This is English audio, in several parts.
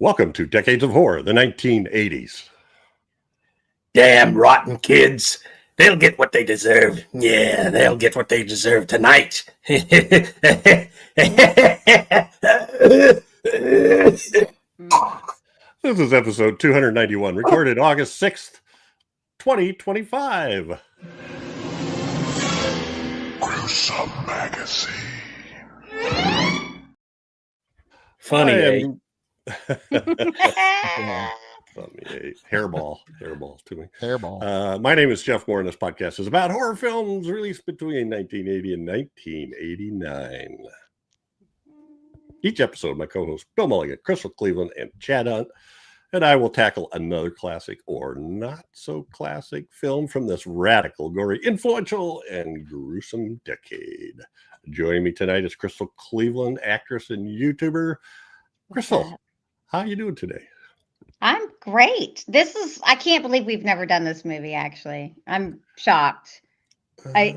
Welcome to Decades of Horror, the 1980s. Damn rotten kids. They'll get what they deserve. Yeah, they'll get what they deserve tonight. This is episode 291, recorded August 6th, 2025. Gruesome Magazine. Funny, eh? Hairball to me. Hairball. My name is Jeff Mohr, and this podcast is about horror films released between 1980 and 1989. Each episode, my co-hosts Bill Mulligan, Crystal Cleveland, and Chad Hunt, and I will tackle another classic or not so classic film from this radical, gory, influential, and gruesome decade. Joining me tonight is Crystal Cleveland, actress and YouTuber. Crystal, how you doing today? I'm great. I can't believe we've never done this movie, actually. I'm shocked. I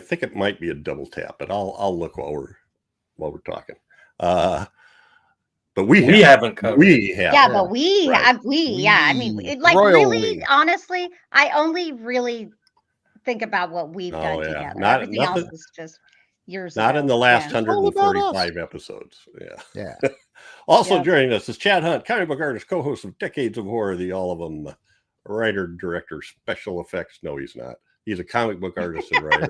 think it might be a double tap, but I'll look while we're talking. But we haven't covered. We have. Yeah, but I mean, like, really, honestly, I only really think about what we've done together. Everything else is just years not ago. in the last 145 episodes. Yeah. Also joining us is Chad Hunt, comic book artist, co-host of Decades of Horror, the all of them writer, director, special effects. No, he's not. He's a comic book artist and writer.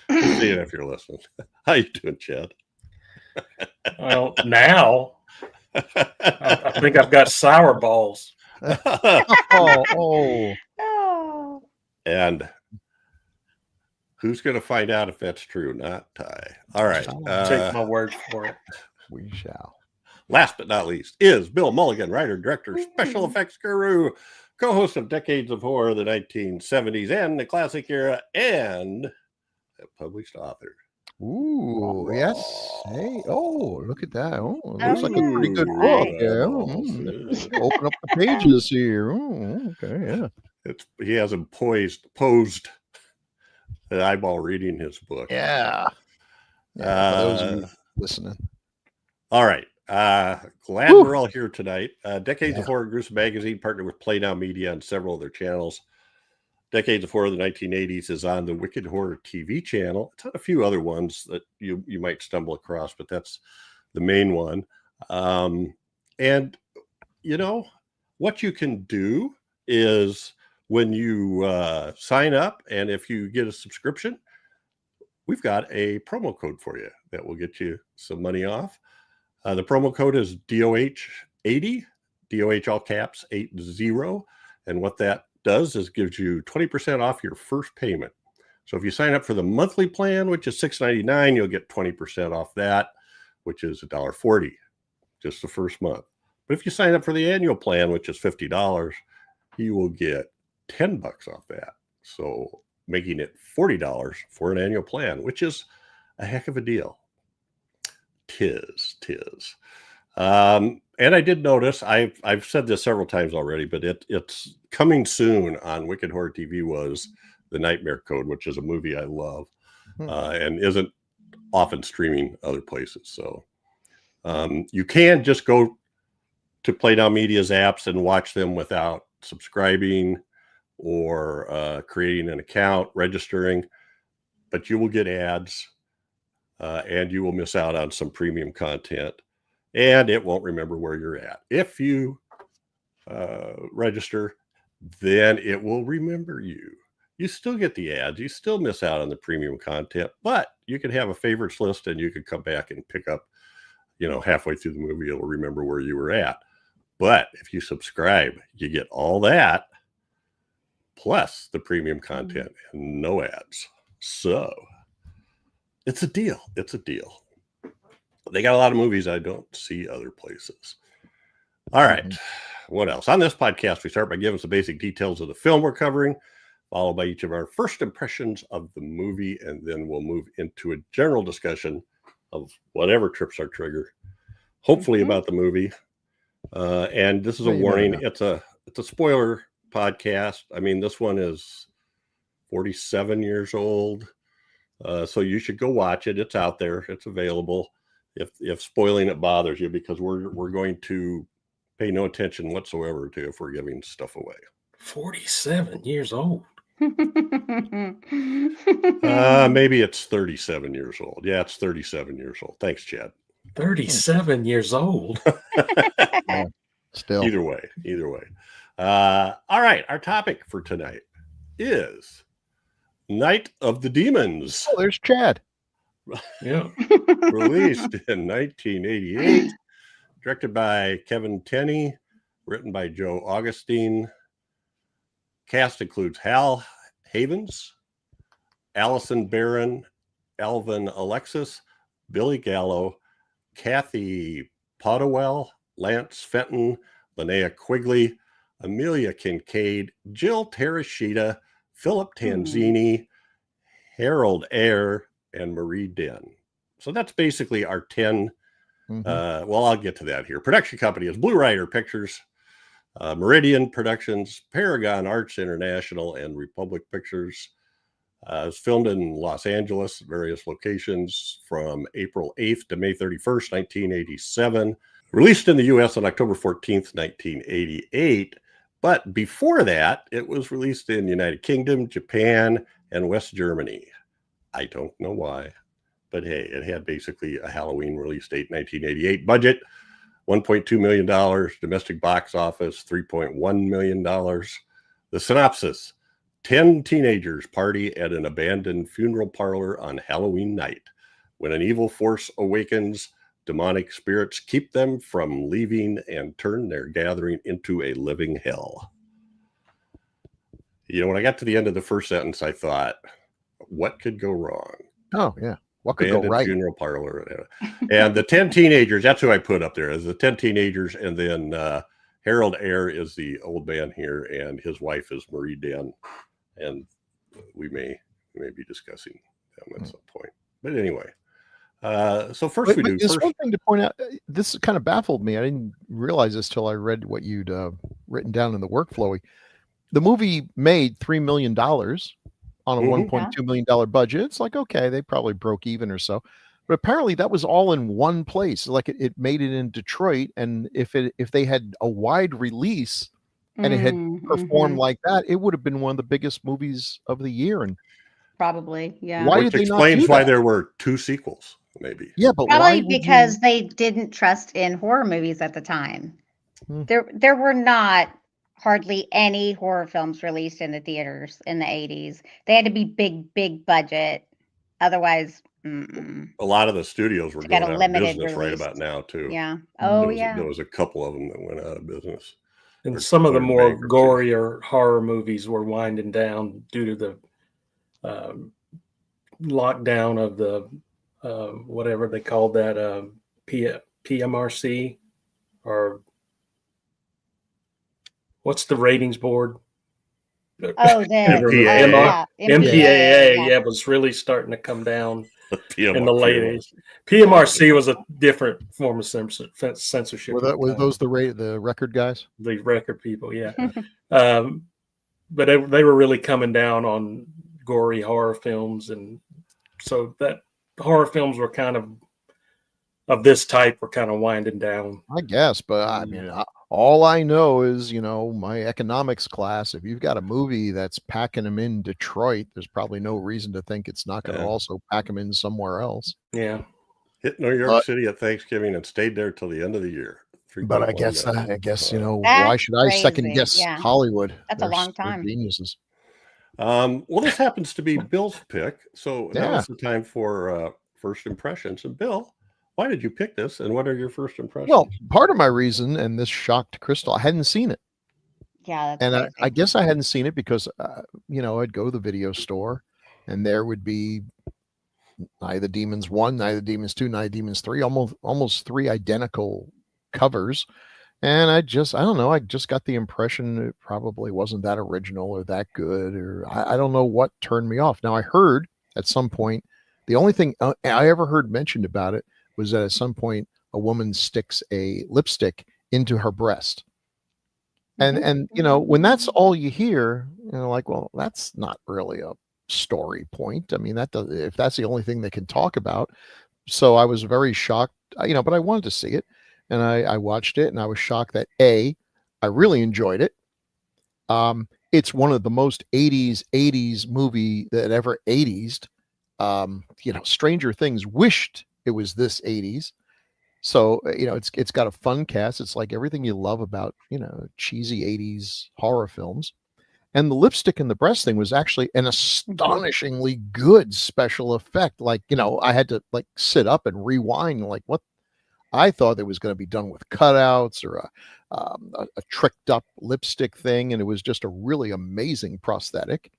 See it if you're listening. How you doing, Chad? Well, now I think I've got sour balls. Oh. And who's going to find out if that's true? Not Ty. All right. Take my word for it. We shall. Last but not least is Bill Mulligan, writer, director, special effects guru, co-host of Decades of Horror, the 1970s and the classic era, and a published author. Ooh, yes. Hey, look at that. Oh, it looks like a pretty good book. Yeah. Open up the pages here. Oh, okay, yeah. He has him posed the eyeball reading his book. Yeah. For those of you listening. All right. Glad we're all here tonight. Decades of Horror Gruesome Magazine partnered with Playdown Media on several of their channels. Decades of Horror, the 1980s, is on the Wicked Horror TV channel. It's on a few other ones that you might stumble across, but that's the main one. And, you know, what you can do is when you sign up, and if you get a subscription, we've got a promo code for you that will get you some money off. The promo code is DOH80, DOH all caps 80. And what that does is gives you 20% off your first payment. So if you sign up for the monthly plan, which is $6.99, you'll get 20% off that, which is $1.40, just the first month. But if you sign up for the annual plan, which is $50, you will get $10 off that. So making it $40 for an annual plan, which is a heck of a deal. Tis. And I did notice, I've said this several times already, but it's coming soon on Wicked Horror TV was The Nightmare Code, which is a movie I love and isn't often streaming other places. So you can just go to Playdown Media's apps and watch them without subscribing or creating an account, registering, but you will get ads and you will miss out on some premium content. And it won't remember where you're at. If you register, then it will remember you. You still get the ads. You still miss out on the premium content, but you can have a favorites list and you can come back and pick up, halfway through the movie, it'll remember where you were at. But if you subscribe, you get all that plus the premium content and no ads. So it's a deal. They got a lot of movies I don't see other places. All right. What else? On this podcast, we start by giving some basic details of the film we're covering, followed by each of our first impressions of the movie, and then we'll move into a general discussion of whatever trips our trigger, hopefully about the movie. And this is a warning. It's a spoiler podcast. I mean, this one is 47 years old. So you should go watch it. It's out there. It's available. if spoiling it bothers you, because we're going to pay no attention whatsoever to if we're giving stuff away. 47 years old. Maybe it's 37 years old. Yeah, it's 37 years old. Thanks, Chad. 37 years old. Yeah, still. Either way. All right. Our topic for tonight is Night of the Demons. Oh, there's Chad. Yeah. Released in 1988, directed by Kevin Tenney, written by Joe Augustine. Cast includes Hal Havens, Allison Barron, Alvin Alexis, Billy Gallo, Kathy Podewell, Lance Fenton, Linnea Quigley, Amelia Kincaid, Jill Tereshita, Philip Tanzini, Harold Ayer, and Marie Den. So that's basically our 10. Well, I'll get to that here. Production company is Blue Rider Pictures, Meridian Productions, Paragon Arts International, and Republic Pictures. It was filmed in Los Angeles, various locations, from April 8th to May 31st, 1987. Released in the U.S. on October 14th, 1988. But before that, it was released in the United Kingdom, Japan, and West Germany. I don't know why, but hey, it had basically a Halloween release date, 1988. Budget, $1.2 million. Domestic box office, $3.1 million. The synopsis: 10 teenagers party at an abandoned funeral parlor on Halloween night. When an evil force awakens, demonic spirits keep them from leaving and turn their gathering into a living hell. You know, when I got to the end of the first sentence, I thought, what could go wrong? Oh, yeah. What could go right? Funeral parlor. And the 10 teenagers, that's who I put up there, as the 10 teenagers. And then Harold Ayer is the old man here, and his wife is Marie Den. And we may be discussing them at some point. But anyway, so first we do. There's one thing to point out. This kind of baffled me. I didn't realize this till I read what you'd written down in the workflow. The movie made $3 million on a $1.2 million budget. It's like, okay, they probably broke even or so. But apparently that was all in one place. Like it made it in Detroit. And if they had a wide release and it had performed like that, it would have been one of the biggest movies of the year. And probably, yeah. Why did they explains why there were 2 sequels, maybe. Yeah, but probably because they didn't trust in horror movies at the time. There were not hardly any horror films released in the theaters in the 80s. They had to be big budget. Otherwise, a lot of the studios were going out of business right about now, too. Yeah. There was a couple of them that went out of business. And some of the more gorier horror movies were winding down due to the lockdown of the whatever they called that PMRC, or what's the ratings board? Oh, MPAA. Yeah, was really starting to come down in the late 80s. PMRC was a different form of censorship. Were those the record guys? The record people, yeah. But they were really coming down on gory horror films, and so that horror films were kind of this type were kind of winding down, I guess. But I mean, all I know is, my economics class, if you've got a movie that's packing them in Detroit, there's probably no reason to think it's not going to also pack them in somewhere else. Yeah. Hit New York City at Thanksgiving and stayed there till the end of the year. But I guess, why should I second guess Hollywood? That's a long time. Geniuses. Well, this happens to be Bill's pick. So now it's the time for first impressions. And Bill, why did you pick this, and what are your first impressions? Well, part of my reason, and this shocked Crystal, I hadn't seen it. Yeah, and I guess I hadn't seen it because, I'd go to the video store, and there would be Night of the Demons 1, Night of the Demons 2, Night of the Demons 3, almost 3 identical covers. And I don't know, I just got the impression it probably wasn't that original or that good, or I don't know what turned me off. Now, I heard at some point, the only thing I ever heard mentioned about it was that at some point a woman sticks a lipstick into her breast. And when that's all you hear, like, well, that's not really a story point. I mean, if that's the only thing they can talk about. So I was very shocked, but I wanted to see it, and I watched it, and I was shocked that I really enjoyed it. It's one of the most 80s movie that ever 80s. Stranger Things wished it was this 80s. So, it's got a fun cast. It's like everything you love about, cheesy 80s horror films. And the lipstick and the breast thing was actually an astonishingly good special effect. Like, I had to like sit up and rewind, like what I thought it was going to be done with cutouts or a tricked up lipstick thing. And it was just a really amazing prosthetic.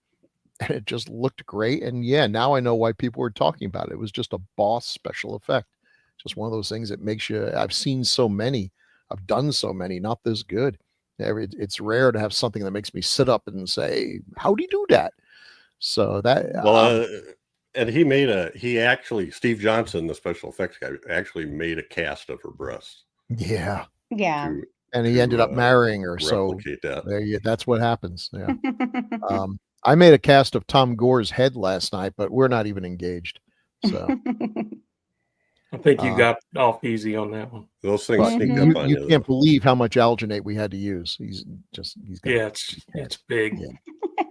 And it just looked great. And yeah, now I know why people were talking about it. It was just a boss special effect. Just one of those things that makes you, I've seen so many, I've done so many, not this good. It's rare to have something that makes me sit up and say, how do you do that? So that, and Steve Johnson, the special effects guy, actually made a cast of her breasts. Yeah. And he ended up marrying her. So that's what happens. Yeah. I made a cast of Tom Gore's head last night, but we're not even engaged. So I think you got off easy on that one. Those things sneak up on you. You can't believe how much alginate we had to use. It's big. Yeah.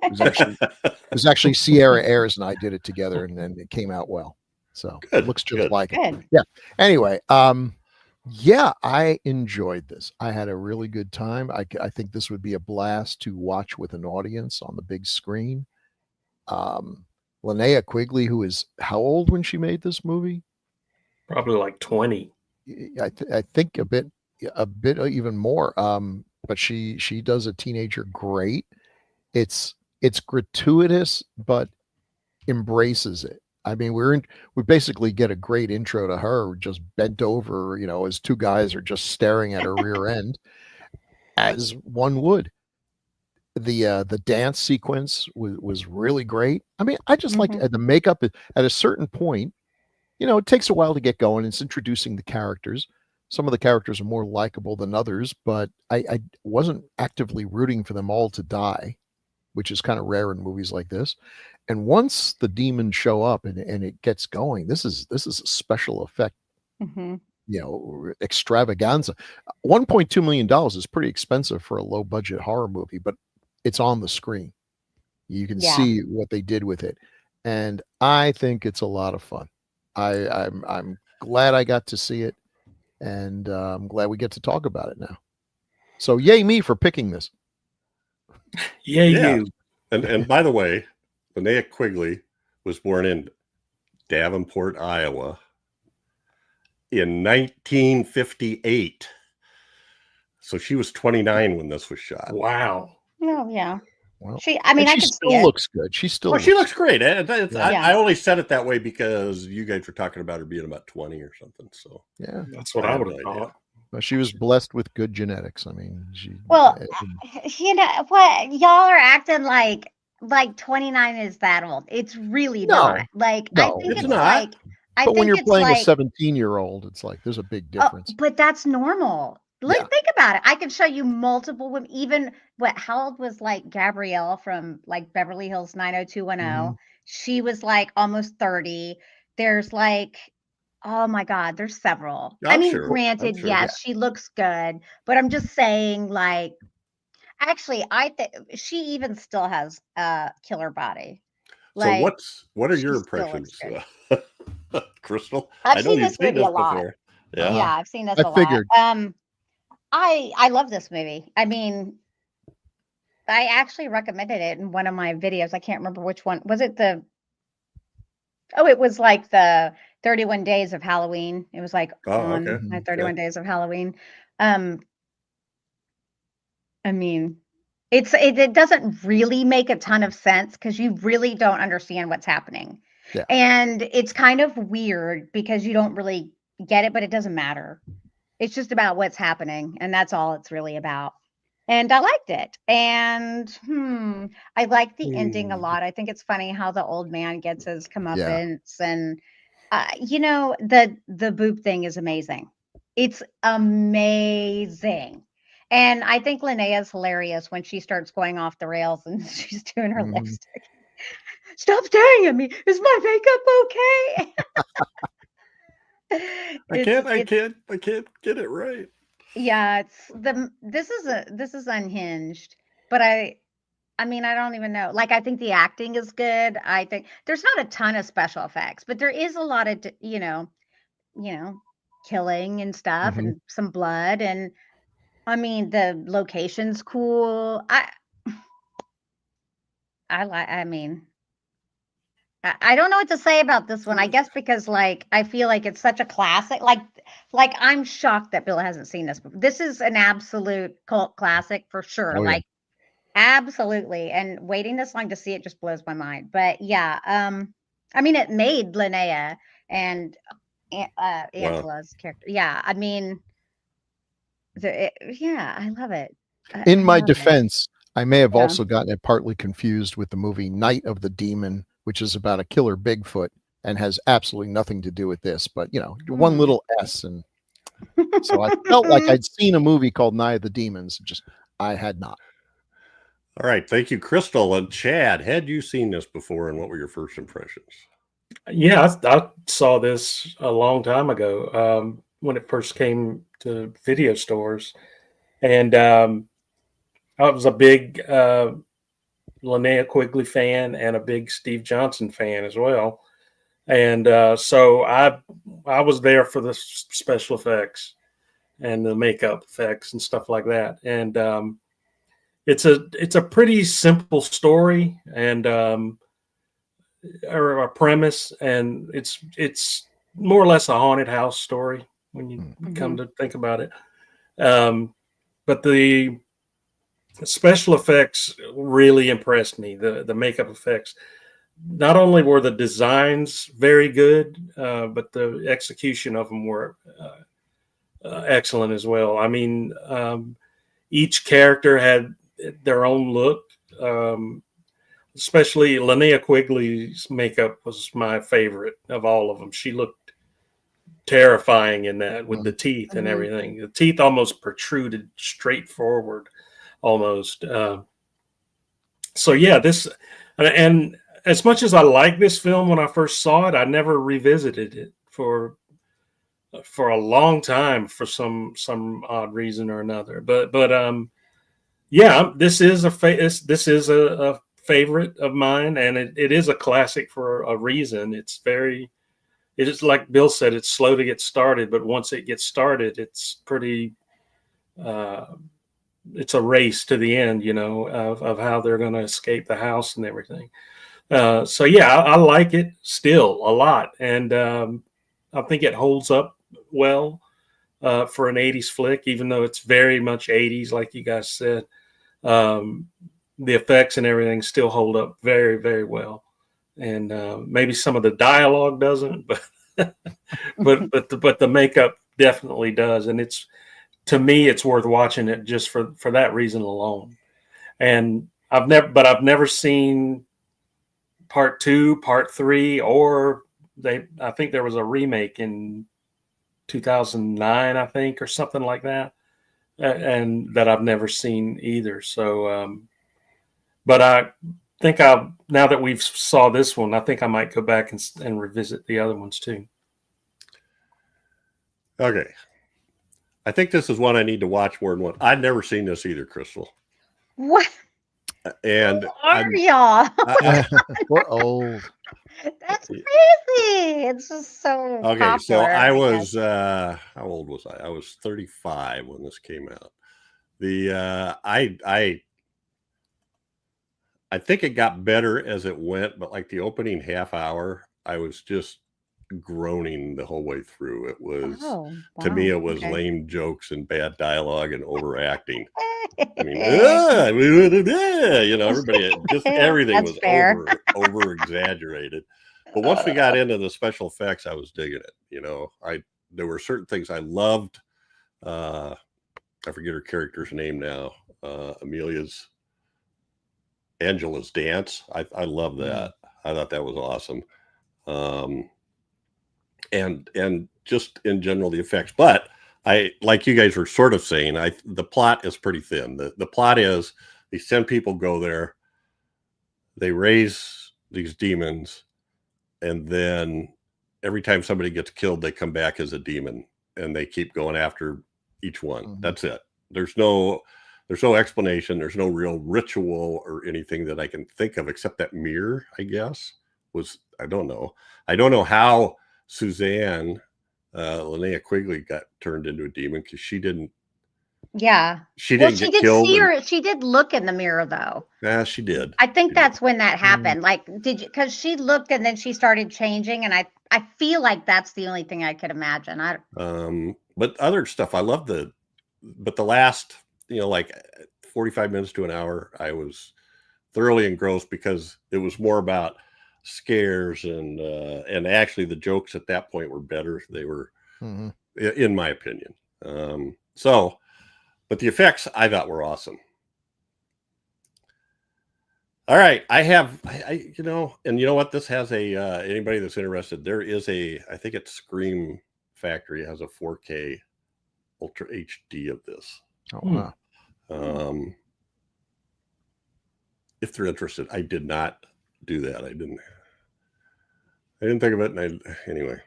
It was actually Sierra Ayers and I did it together, and then it came out well. So it looks just like it. Yeah. Anyway, I enjoyed this. I had a really good time. I think this would be a blast to watch with an audience on the big screen. Linnea Quigley, who is how old when she made this movie? Probably like 20. I think a bit even more. But she does a teenager great. It's gratuitous, but embraces it. I mean, we basically get a great intro to her, just bent over, as two guys are just staring at her rear end, as one would. The dance sequence was really great. I mean, I just like the makeup at a certain point. It takes a while to get going. It's introducing the characters. Some of the characters are more likable than others, but I wasn't actively rooting for them all to die, which is kind of rare in movies like this. And once the demons show up and it gets going, this is a special effect, extravaganza. $1.2 million is pretty expensive for a low budget horror movie, but it's on the screen. You can see what they did with it. And I think it's a lot of fun. I'm glad I got to see it, and I'm glad we get to talk about it now. So yay me for picking this. Yay you. And by the way, Linnea Quigley was born in Davenport, Iowa in 1958. So she was 29 when this was shot. Wow. Oh, yeah. Well, I can still see it. looks good. She looks great. I only said it that way because you guys were talking about her being about 20 or something. So yeah, that's what I would have thought. Well, she was blessed with good genetics. I mean, what y'all are acting like 29 is that old. It's really not. Like I think it's not. But when you're playing a 17-year-old, it's like there's a big difference. But that's normal. Think about it. I can show you multiple women. Even how old was like Gabrielle from like Beverly Hills 90210? She was like almost 30. There's like, oh my God, there's several. Granted, yes, she looks good, but I'm just saying, like, actually, I think she even still has a killer body. Like, so what are your impressions, Crystal? I've seen this movie a lot. Before. Yeah, I've seen this a lot. I love this movie. I mean, I actually recommended it in one of my videos. I can't remember which one. Was it it was like the 31 Days of Halloween. It was like on my 31 Days of Halloween. I mean, it doesn't really make a ton of sense because you really don't understand what's happening. Yeah. And it's kind of weird because you don't really get it, but it doesn't matter. It's just about what's happening, and that's all it's really about. And I liked it. And I like the ending a lot. I think it's funny how the old man gets his comeuppance. And, the boob thing is amazing. It's amazing. And I think Linnea is hilarious when she starts going off the rails and she's doing her lipstick. Stop staring at me. Is my makeup okay? I can't get it right. Yeah, this is unhinged, but I mean, I don't even know. Like, I think the acting is good. I think there's not a ton of special effects, but there is a lot of, killing and stuff Mhm. and some blood. And I mean, the location's cool. I mean, I don't know what to say about this one. I guess because like I feel like it's such a classic. Like I'm shocked that Bill hasn't seen this before. This is an absolute cult classic for sure. Oh, yeah. Like absolutely. And waiting this long to see it just blows my mind. But yeah, I mean it made Linnea and Angela's character. Yeah, I mean yeah, I love it. In I my love it. defense, I may have Yeah. also gotten it partly confused with the movie Night of the Demon, which is about a killer Bigfoot and has absolutely nothing to do with this. But one little S, and so I felt like I'd seen a movie called Night of the Demons. Just I had not. All right, thank you, Crystal and Chad. Had you seen this before, and what were your first impressions? Yeah, I saw this a long time ago when it first came to video stores, and I was a big Linnea Quigley fan and a big Steve Johnson fan as well, and so I was there for the special effects and the makeup effects and stuff like that, and it's a pretty simple story and or a premise, and it's more or less a haunted house story when you come to think about it. But the special effects really impressed me. The makeup effects. Not only were the designs very good, but the execution of them were excellent as well. I mean, each character had their own look. Especially Linnea Quigley's makeup was my favorite of all of them. She looked terrifying in that with the teeth and everything. The teeth almost protruded straight forward, almost. So yeah, this, and as much as I like this film when I first saw it, I never revisited it for a long time for some odd reason or another. But yeah, this is a favorite of mine, and it is a classic for a reason. It is like Bill said, it's slow to get started, but once it gets started, it's pretty it's a race to the end, of how they're going to escape the house and everything. So yeah, I like it still a lot, and I think it holds up well for an 80s flick, even though it's very much 80s, like you guys said. The effects and everything still hold up very, very well, and maybe some of the dialogue doesn't, but but the makeup definitely does, and to me it's worth watching it just for that reason alone. And I've never seen part 2, part 3, or I think there was a remake in 2009, I think, or something like that, and that I've never seen either. So, but I think now that we've saw this one, I think I might go back and revisit the other ones too. Okay. I think this is one I need to watch more than one. I'd never seen this either, Crystal. What? And who are y'all? We're old. That's crazy. It's just so okay. popular, So I was how old was I? I was 35 when this came out. I think it got better as it went, but like the opening half hour, I was just groaning the whole way through. It was to me, it was lame jokes and bad dialogue and overacting. I mean, everybody, just everything was over exaggerated. But once we got into the special effects, I was digging it. There were certain things I loved. I forget her character's name now. Angela's dance. I love that. I thought that was awesome. And just in general, the effects. But like you guys were sort of saying, the plot is pretty thin. The plot is these 10 people go there, they raise these demons, and then every time somebody gets killed, they come back as a demon, and they keep going after each one. Mhm. That's it. There's no explanation. There's no real ritual or anything that I can think of, except that mirror, I guess, I don't know how Suzanne, Linnea Quigley, got turned into a demon, because she didn't Yeah. get did killed. see her. She did look in the mirror, though. Yeah, she did. I think She that's when that happened. Like, because she looked and then she started changing, and I feel like that's the only thing I could imagine. But other stuff, I love but the last, like 45 minutes to an hour, I was thoroughly engrossed, because it was more about scares, and actually the jokes at that point were better. They were, in my opinion. But the effects I thought were awesome. All right, and you know what? This has anybody that's interested. There is I think it's Scream Factory has a 4K Ultra HD of this. Oh wow! If they're interested, I did not do that. I didn't think of it. And anyway,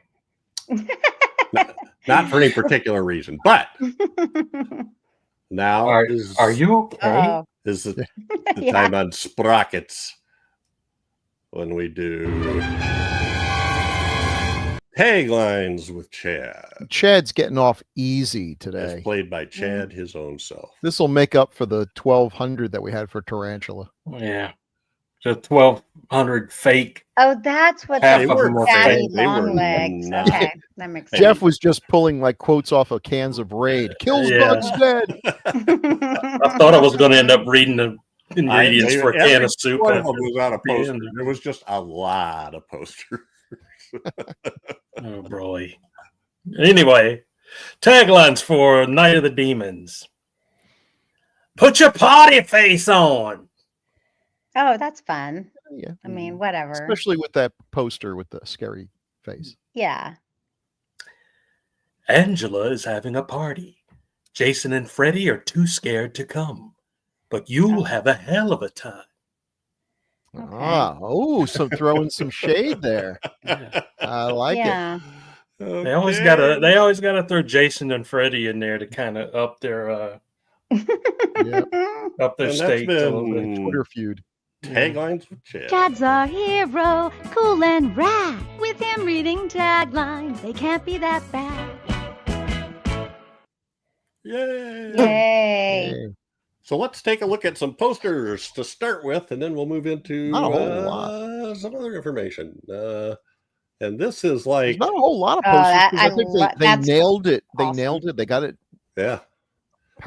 not for any particular reason, but now are you okay? Is the time on Sprockets when we do taglines with Chad. Chad's getting off easy today. As played by Chad his own self. This will make up for the 1,200 that we had for Tarantula. Yeah, the 1,200 fake. Oh, that's what Half they of them were. were Daddy fake. long legs. Okay, that makes sense. Jeff was just pulling like quotes off of cans of Raid. Kills bugs dead. I thought I was going to end up reading the ingredients for a can of soup. One of them was on a poster. There was just a lot of posters. Oh boy. Anyway, taglines for Night of the Demons. Put your party face on. Oh, that's fun. Yeah. I mean, whatever. Especially with that poster with the scary face. Yeah. Angela is having a party. Jason and Freddy are too scared to come, but you'll have a hell of a time. Okay. So throwing some shade there. Yeah. I like it. They always gotta throw Jason and Freddy in there to kind of up their up their stakes a little bit. Twitter feud. Taglines with Chad. Chad's our hero, cool and rad. With him reading taglines, they can't be that bad. Yay! Yay! So let's take a look at some posters to start with, and then we'll move into some other information. And this is like not a whole lot of posters. I think they nailed it. They awesome. nailed it. They got it. Yeah.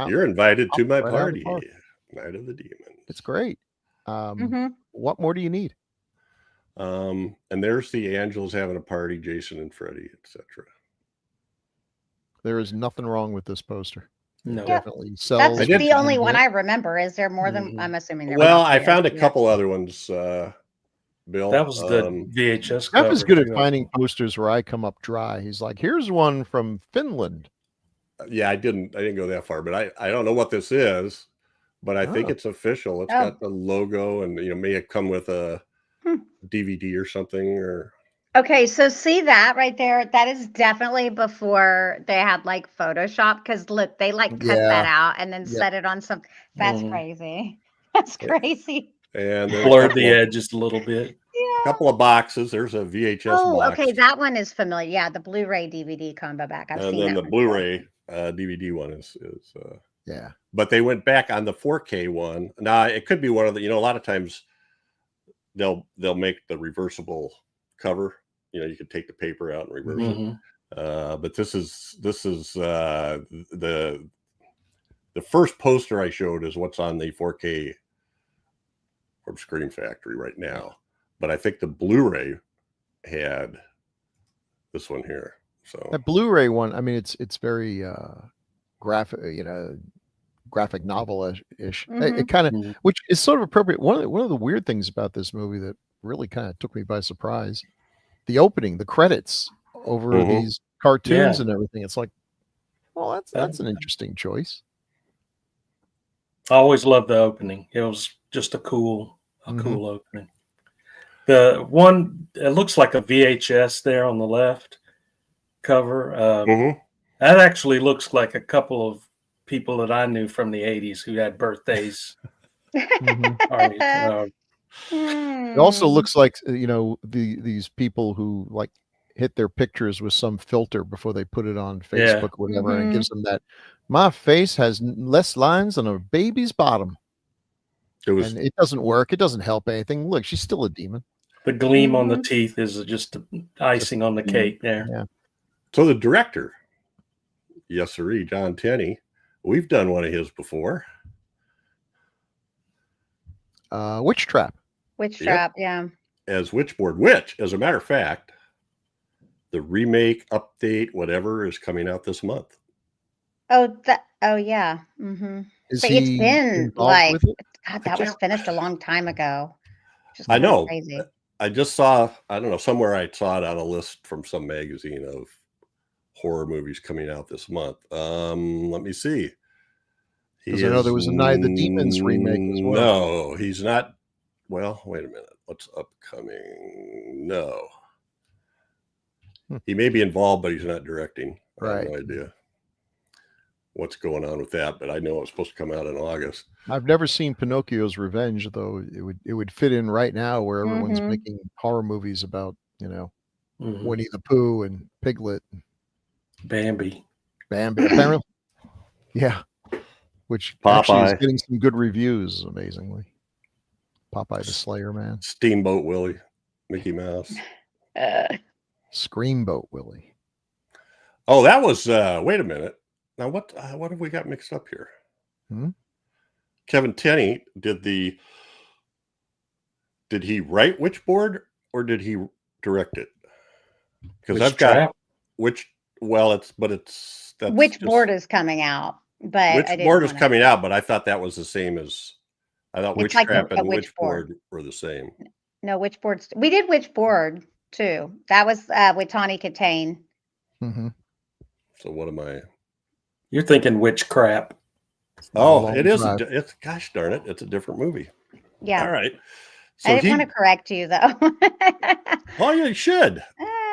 You're invited to my party, park. Night of the Demons. It's great. What more do you need? And there's the Angels having a party, Jason and Freddy, etc. There is nothing wrong with this poster. No, definitely. So That's the only one I remember. Is there more than I'm assuming? There I found a couple other ones. Bill, that was the VHS. Jeff is good at finding posters where I come up dry. He's like, "Here's one from Finland." Yeah, I didn't go that far, but I don't know what this is, but I think it's official. It's got the logo, and may have come with a DVD or something. Or okay, so see that right there? That is definitely before they had like Photoshop, because look, they like cut that out and then set it on some. That's crazy. That's crazy. And blurred the edge a little bit. Yeah. A couple of boxes. There's a VHS box. Okay, that one is familiar. Yeah, the Blu-ray DVD combo back. I've seen then that the Blu-ray DVD one is yeah. But they went back on the 4K one. Now it could be one of the. A lot of times they'll make the reversible cover. You could take the paper out and reverse it. But this is the first poster I showed is what's on the 4K from Scream Factory right now. But I think the Blu-ray had this one here. So that Blu-ray one, I mean, it's very graphic, graphic novel-ish. It kind of, which is sort of appropriate. One of the weird things about this movie that really kind of took me by surprise, the opening, the credits over these cartoons and everything. It's like, well, that's an interesting choice. I always loved the opening. It was just a cool opening. The one, it looks like a VHS there on the left cover. That actually looks like a couple of people that I knew from the 80s who had birthdays. It also looks like, these people who like hit their pictures with some filter before they put it on Facebook or whatever, and it gives them that, my face has less lines than a baby's bottom. And it doesn't work. It doesn't help anything. Look, she's still a demon. The gleam on the teeth is just icing on the cake there. Yeah. So the director, yes, sir, John Tenney, we've done one of his before. Witch Trap. Witch Trap, yeah. As Witchboard, which, as a matter of fact, the remake, update, whatever, is coming out this month. Oh yeah. Mm-hmm. But it's been like, God, that was finished a long time ago. I know. Crazy. I just saw, I don't know, somewhere I saw it on a list from some magazine of horror movies coming out this month. Let me see. Because I know there was a Night of the Demons remake as well. No, he's not. Well, wait a minute. What's upcoming? No. He may be involved, but he's not directing. I have no idea what's going on with that, but I know it's supposed to come out in August. I've never seen Pinocchio's Revenge, though. It would fit in right now where everyone's making horror movies about, Winnie the Pooh and Piglet. Bambi. Apparently. Yeah. Which actually is getting some good reviews, amazingly. Popeye the Slayer Man. Steamboat Willie. Mickey Mouse. Screamboat Willie. Oh, that was, wait a minute. Now, what have we got mixed up here? Kevin Tenney did he write Witchboard or did he direct it? Because I've got Witchboard is coming out, but Witchboard is coming out, but I thought that was the same as, I thought Witch Trap and Witchboard were the same. No, Witchboard. We did Witchboard too. That was with Tawny Katane. So what am I? You're thinking Witch Crap. Oh, it is. It's, gosh darn it. It's a different movie. Yeah. All right. So I didn't want to correct you, though. Oh, you should.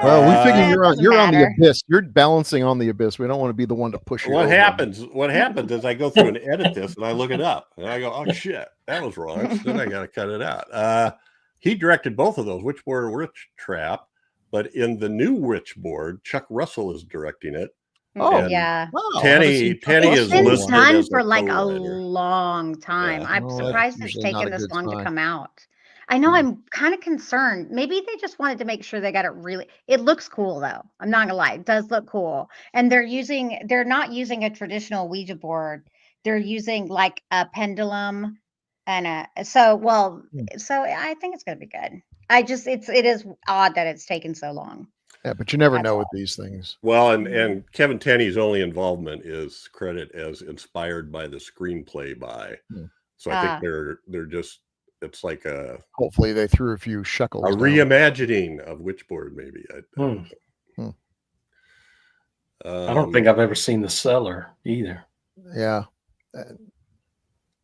Well, we figure you're on the abyss. You're balancing on the abyss. We don't want to be the one to push you. What happens is I go through and edit this, and I look it up, and I go, "Oh shit, that was wrong." So then I got to cut it out. He directed both of those, Witchboard and Witch Trap, but in the new Witchboard, Chuck Russell is directing it. Oh yeah, Tenney is listed done as for like a long time. Yeah. I'm surprised it's taken this long to come out. I know. I'm kind of concerned. Maybe they just wanted to make sure they got it really. It looks cool though. I'm not gonna lie, it does look cool. And they're not using a traditional Ouija board. They're using like a pendulum and so I think it's gonna be good. It is odd that it's taken so long. Yeah, but you never know with these things. Well, and Kevin Tenney's only involvement is credit as inspired by the screenplay by. So I think they're just, it's like a, hopefully they threw a few shekels. A reimagining of Witchboard, maybe. I don't think I've ever seen The Cellar either. Yeah.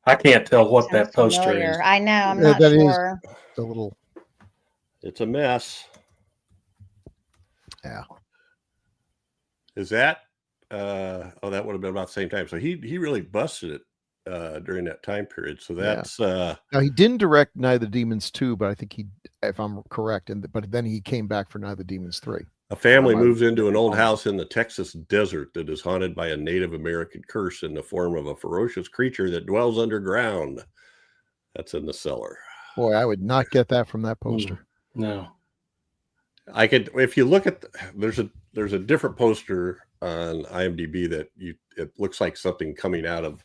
I can't tell what that poster familiar. is. I know. I'm not sure. It's a mess. Yeah. Is that that would have been about the same time. So he really busted it during that time period. So that's now he didn't direct Night of the Demons 2, but I think he, if I'm correct, but then he came back for Night of the Demons 3. A family moves into an old house in the Texas desert that is haunted by a Native American curse in the form of a ferocious creature that dwells underground. That's in The Cellar. Boy, I would not get that from that poster. No. I could, if you look at there's a different poster on IMDb that it looks like something coming up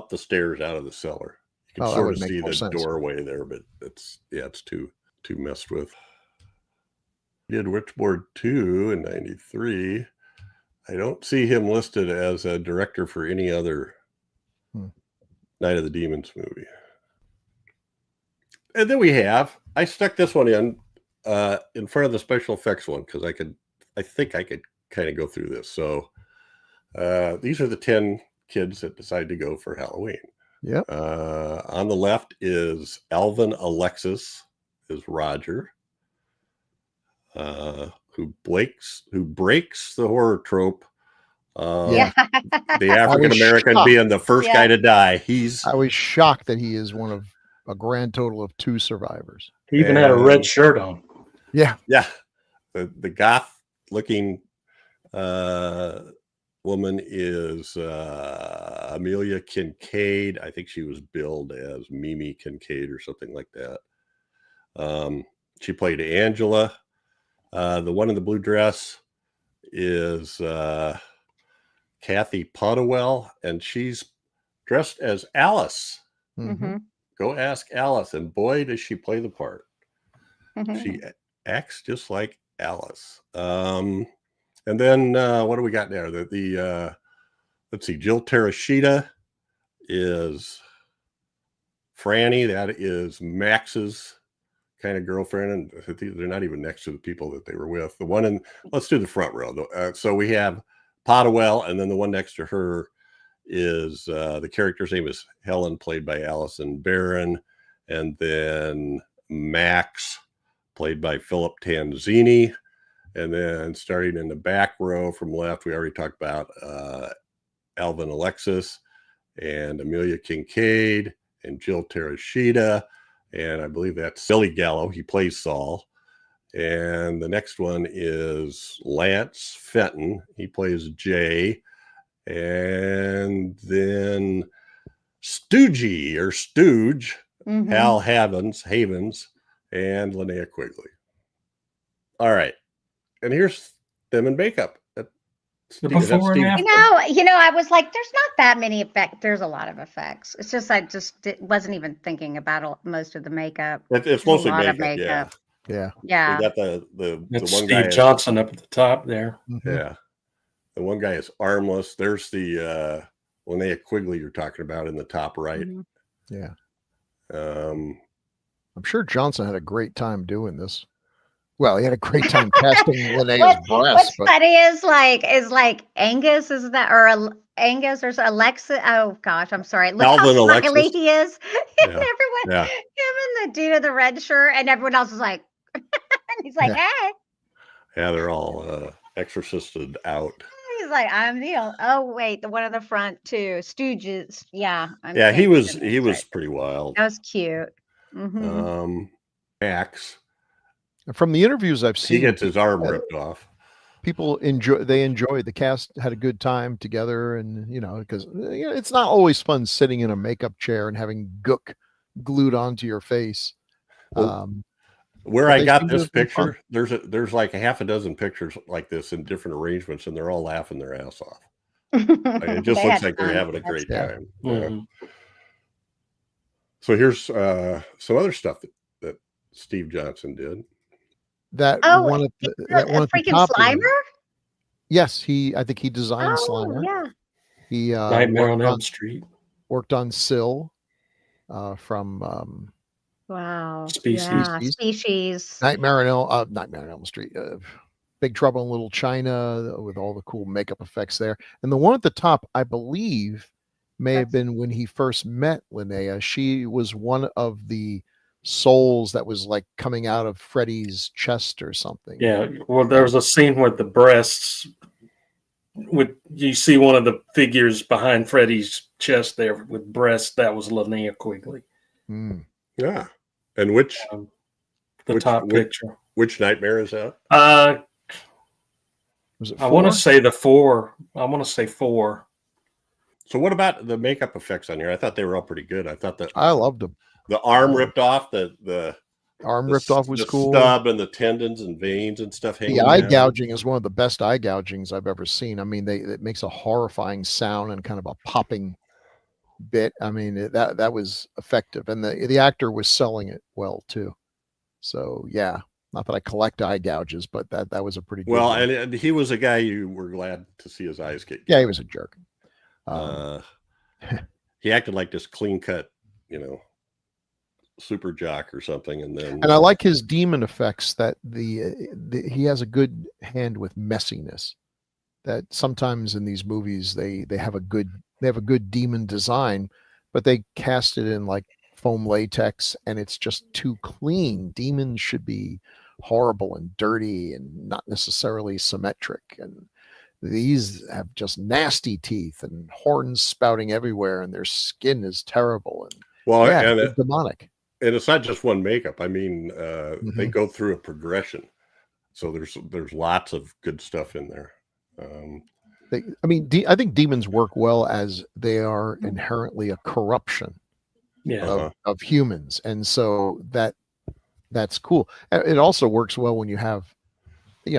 the stairs out of the cellar. You can sort of see the doorway there, but it's too messed with. Did Witchboard 2 in '93. I don't see him listed as a director for any other Night of the Demons movie. And then I stuck this one in front of the special effects one because I think I could kind of go through this. So these are the 10 kids that decide to go for Halloween. Yeah. On the left is Alvin Alexis, is Roger, who breaks the horror trope. Yeah. The African American being the first guy to die. I was shocked that he is one of a grand total of 2 survivors. He even had a red shirt on. Yeah. Yeah. The goth looking woman is Amelia Kincaid. I think she was billed as Mimi Kincaid or something like that. She played Angela. The one in the blue dress is Kathy Podewell, and she's dressed as Alice. Mm-hmm. Go ask Alice, and boy, does she play the part. Mm-hmm. She acts just like Alice. And then what do we got there? Let's see, Jill Terashita is Franny. That is Max's kind of girlfriend, and they're not even next to the people that they were with. The one let's do the front row. So we have Podewell, and then the one next to her is the character's name is Helen, played by Allison Barron, and then Max, played by Philip Tanzini. And then starting in the back row from left, we already talked about Alvin Alexis and Amelia Kincaid and Jill Terashita. And I believe that's Billy Gallo. He plays Saul. And the next one is Lance Fenton. He plays Jay. And then Stooge, Mm-hmm. Hal Havens, and Linnea Quigley. All right. And here's them in makeup. The before and after. I was like, there's not that many effects. There's a lot of effects. It's just I wasn't even thinking about most of the makeup. It's mostly makeup. Yeah. Yeah. We got the one Steve guy Johnson up at the top there. Mm-hmm. Yeah. The one guy is armless. There's the Linnea Quigley you're talking about in the top right. Mm-hmm. Yeah. I'm sure Johnson had a great time doing this. Well, he had a great time casting Linnea's breasts. What's funny is like Angus, is that, or Angus or Alexa? Oh gosh, I'm sorry. Look Alvin how smiley Alexis. he is. Yeah. And everyone, him and the dude in the red shirt, and everyone else is like, and he's like, hey. Yeah, they're all exorcisted out. He's like, I'm the wait, the one in the front too, Stooges. Yeah. He was pretty wild. That was cute. Mm-hmm. Max. From the interviews I've seen, he gets his arm ripped off. People enjoyed the cast, had a good time together, and because it's not always fun sitting in a makeup chair and having gook glued onto your face. Where I got this picture, there's like a half a dozen pictures like this in different arrangements, and they're all laughing their ass off. It just looks like they're having a great time. Mm-hmm. Yeah. So here's some other stuff that Steve Johnson did. That one at the freaking top Slimer? Yes, I think he designed Slimer. Yeah. He Nightmare on Elm Street. Worked on Syl from wow. Species. Yeah, Species. Nightmare on Elm Street. Big Trouble in Little China, with all the cool makeup effects there. And the one at the top, I believe, may have been when he first met Linnea. She was one of the souls that was like coming out of Freddy's chest or something. Yeah, well, there was a scene with the breasts. You see one of the figures behind Freddy's chest there with breasts. That was Linnea Quigley. Yeah, and which top picture? Which nightmare is that? Was it 4? I want to say 4. I want to say 4. So what about the makeup effects on here? I thought they were all pretty good. I thought that I loved them. The arm ripped off, the arm ripped off was cool. Stub and the tendons and veins and stuff hanging. The eye gouging is one of the best eye gougings I've ever seen. I mean, it makes a horrifying sound and kind of a popping bit. I mean, that was effective, and the actor was selling it well too. So yeah, not that I collect eye gouges, but that was a pretty good one. And he was a guy you were glad to see his eyes get. Yeah, he was a jerk. He acted like this clean cut, super jock or something, and I like his demon effects. That he has a good hand with messiness. That sometimes in these movies they have a good demon design, but they cast it in like foam latex, and it's just too clean. Demons should be horrible and dirty and not necessarily symmetric. And these have just nasty teeth and horns spouting everywhere, and their skin is terrible. And well, yeah, and it's demonic. And it's not just one makeup. I mean, they Mhm. go through a progression. So there's lots of good stuff in there. I think demons work well as they are inherently a corruption Yeah. of humans, and so that's cool. It also works well when you have,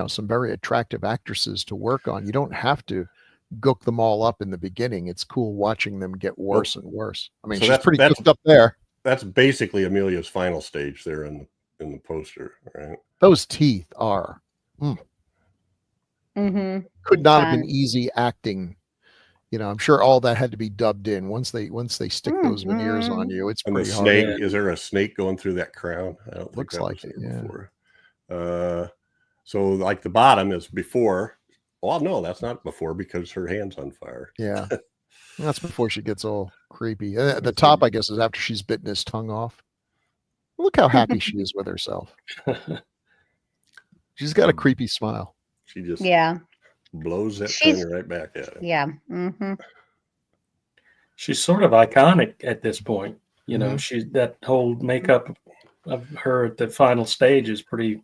some very attractive actresses to work on. You don't have to gook them all up in the beginning. It's cool watching them get worse and worse. I mean, So she's pretty gooked up there. That's basically Amelia's final stage there in the poster, right? Those teeth are could not have been easy acting. I'm sure all that had to be dubbed in once they stick those veneers on you. It's And pretty the hard. snake, is there a snake going through that crown? I don't think Looks that like was it, there yeah. before. So like the bottom is before. Well, no, that's not before because her hand's on fire. Yeah. That's before she gets all creepy. The top, I guess, is after she's bitten his tongue off. Look how happy she is with herself. She's got a creepy smile. She just blows that tongue right back at him. Yeah. She's sort of iconic at this point. She's that whole makeup of her at the final stage is pretty.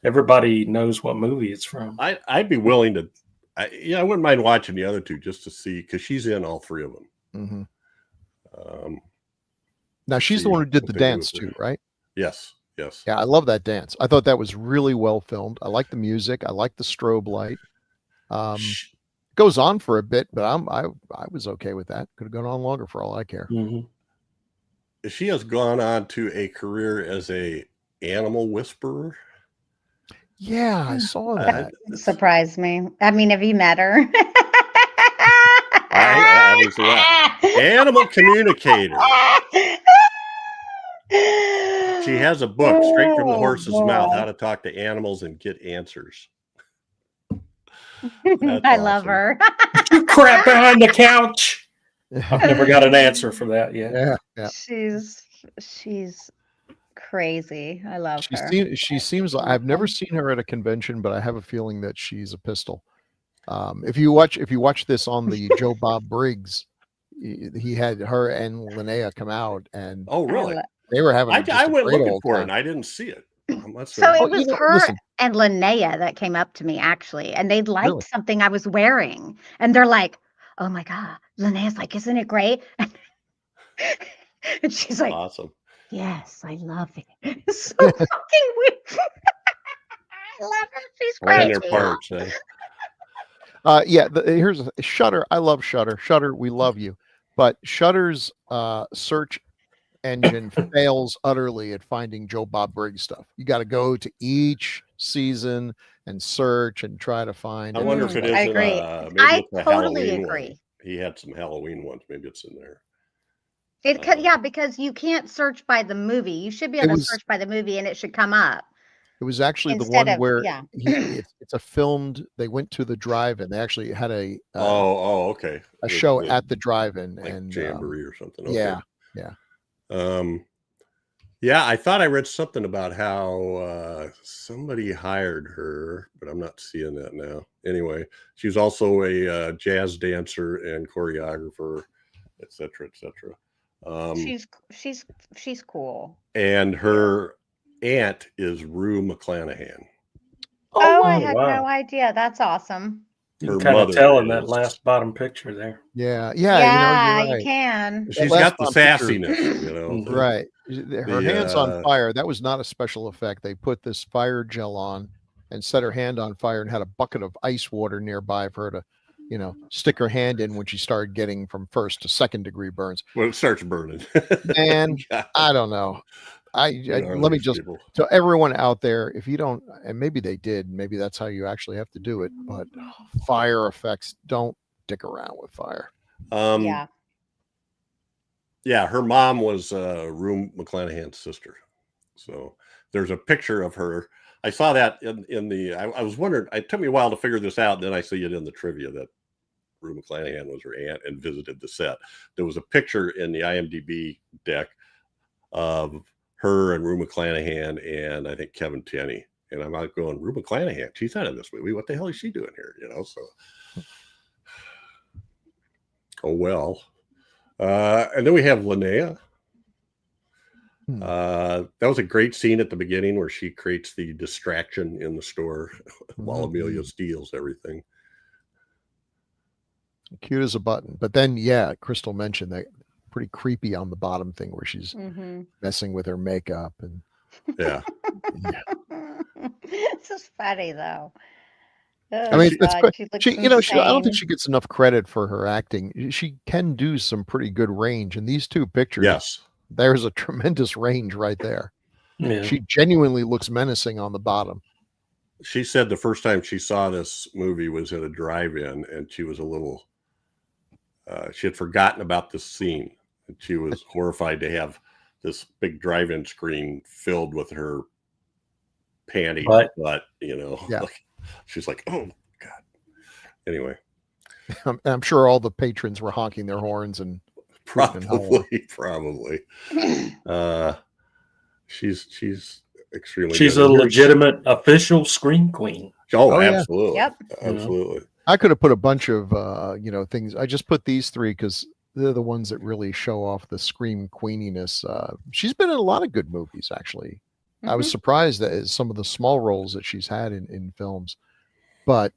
Everybody knows what movie it's from. I'd be willing to. I wouldn't mind watching the other two just to see, because she's in all three of them. Now she's the one who did the dance too, right? Yes. Yeah, I love that dance. I thought that was really well filmed. I like the music. I like the strobe light. Goes on for a bit, but I was okay with that. Could have gone on longer for all I care. She has gone on to a career as a animal whisperer. Yeah, I saw that. Surprised me. I mean, have you met her? Animal communicator. She has a book straight from the horse's mouth, How to Talk to Animals and Get Answers. I love her. You crap behind the couch. I've never got an answer for that yet. Yeah. She's crazy. I love her. She seems like, I've never seen her at a convention, but I have a feeling that she's a pistol. If you watch this on the Joe Bob Briggs, he had her and Linnea come out, and oh really? They were having. I went looking for it and I didn't see it. So it was her and Linnea that came up to me actually, and they liked something I was wearing, and they're like, "Oh my god!" Linnea's like, "Isn't it great?" And she's like, "Awesome." Yes, I love it. It's so fucking weird. I love her. She's great. Their parts, here's Shudder. I love Shudder. Shudder, we love you, but Shudder's search engine fails utterly at finding Joe Bob Briggs stuff. You got to go to each season and search and try to find. I wonder if it is. I agree. I totally agree. One. He had some Halloween ones. Maybe it's in there. It could, because you can't search by the movie. You should be able to search by the movie, and it should come up. It was actually the one where it's a filmed. They went to the drive-in. They actually had a okay, a show at the drive-in, like and Jamboree or something. Okay. Yeah. I thought I read something about how somebody hired her, but I'm not seeing that now. Anyway, she's also a jazz dancer and choreographer, etc., etc. She's cool. And her aunt is Rue McClanahan. I had no idea. That's awesome. You can kind of tell in that last bottom picture there. Yeah. You can. She's got the sassiness, right. Her hand's on fire. That was not a special effect. They put this fire gel on and set her hand on fire and had a bucket of ice water nearby for her to, stick her hand in when she started getting from first to second degree burns. Well, it starts burning. And I don't know. Let me just tell everyone out there, if you don't, and maybe they did, maybe that's how you actually have to do it, but fire effects, don't dick around with fire. Yeah, her mom was Rue McClanahan's sister. So there's a picture of her. I saw that in the, I was wondering, it took me a while to figure this out, and then I see it in the trivia that Rue McClanahan was her aunt and visited the set. There was a picture in the IMDb deck of her and Rue McClanahan and I think Kevin Tenney. And I'm out going, Rue McClanahan, she's not in this movie. What the hell is she doing here? So oh well. And then we have Linnea. That was a great scene at the beginning where she creates the distraction in the store while Amelia steals everything. Cute as a button. But then, yeah, Crystal mentioned that pretty creepy on the bottom thing where she's messing with her makeup. And yeah. This is funny, though. I mean, she I don't think she gets enough credit for her acting. She can do some pretty good range. In these two pictures, yes, there's a tremendous range right there. Yeah. She genuinely looks menacing on the bottom. She said the first time she saw this movie was at a drive-in, and she was a little, she had forgotten about this scene. And she was horrified to have this big drive-in screen filled with her panty butt, Yeah. She's like, oh God. Anyway. I'm sure all the patrons were honking their horns and probably. She's extremely She's good. a legitimate official scream queen. Oh, absolutely. Yep. Absolutely. I could have put a bunch of things. I just put these three because they're the ones that really show off the scream queeniness. She's been in a lot of good movies, actually. I was surprised at some of the small roles that she's had in films, but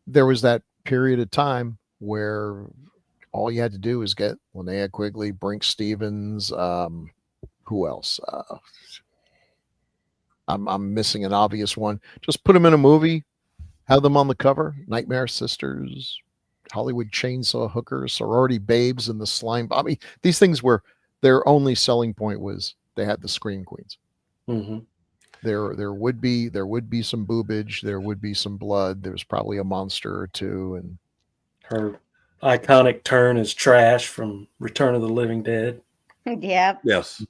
there was that period of time where all you had to do was get Linnea Quigley, Brinke Stevens, who else? I'm missing an obvious one. Just put them in a movie, have them on the cover. Nightmare Sisters, Hollywood Chainsaw Hookers, Sorority Babes, and the Slime. I mean, these things were their only selling point was they had the scream queens. Mm-hmm. There would be some boobage, there would be some blood, there's probably a monster or two, and her iconic turn is Trash from Return of the Living Dead. Yep. Yes.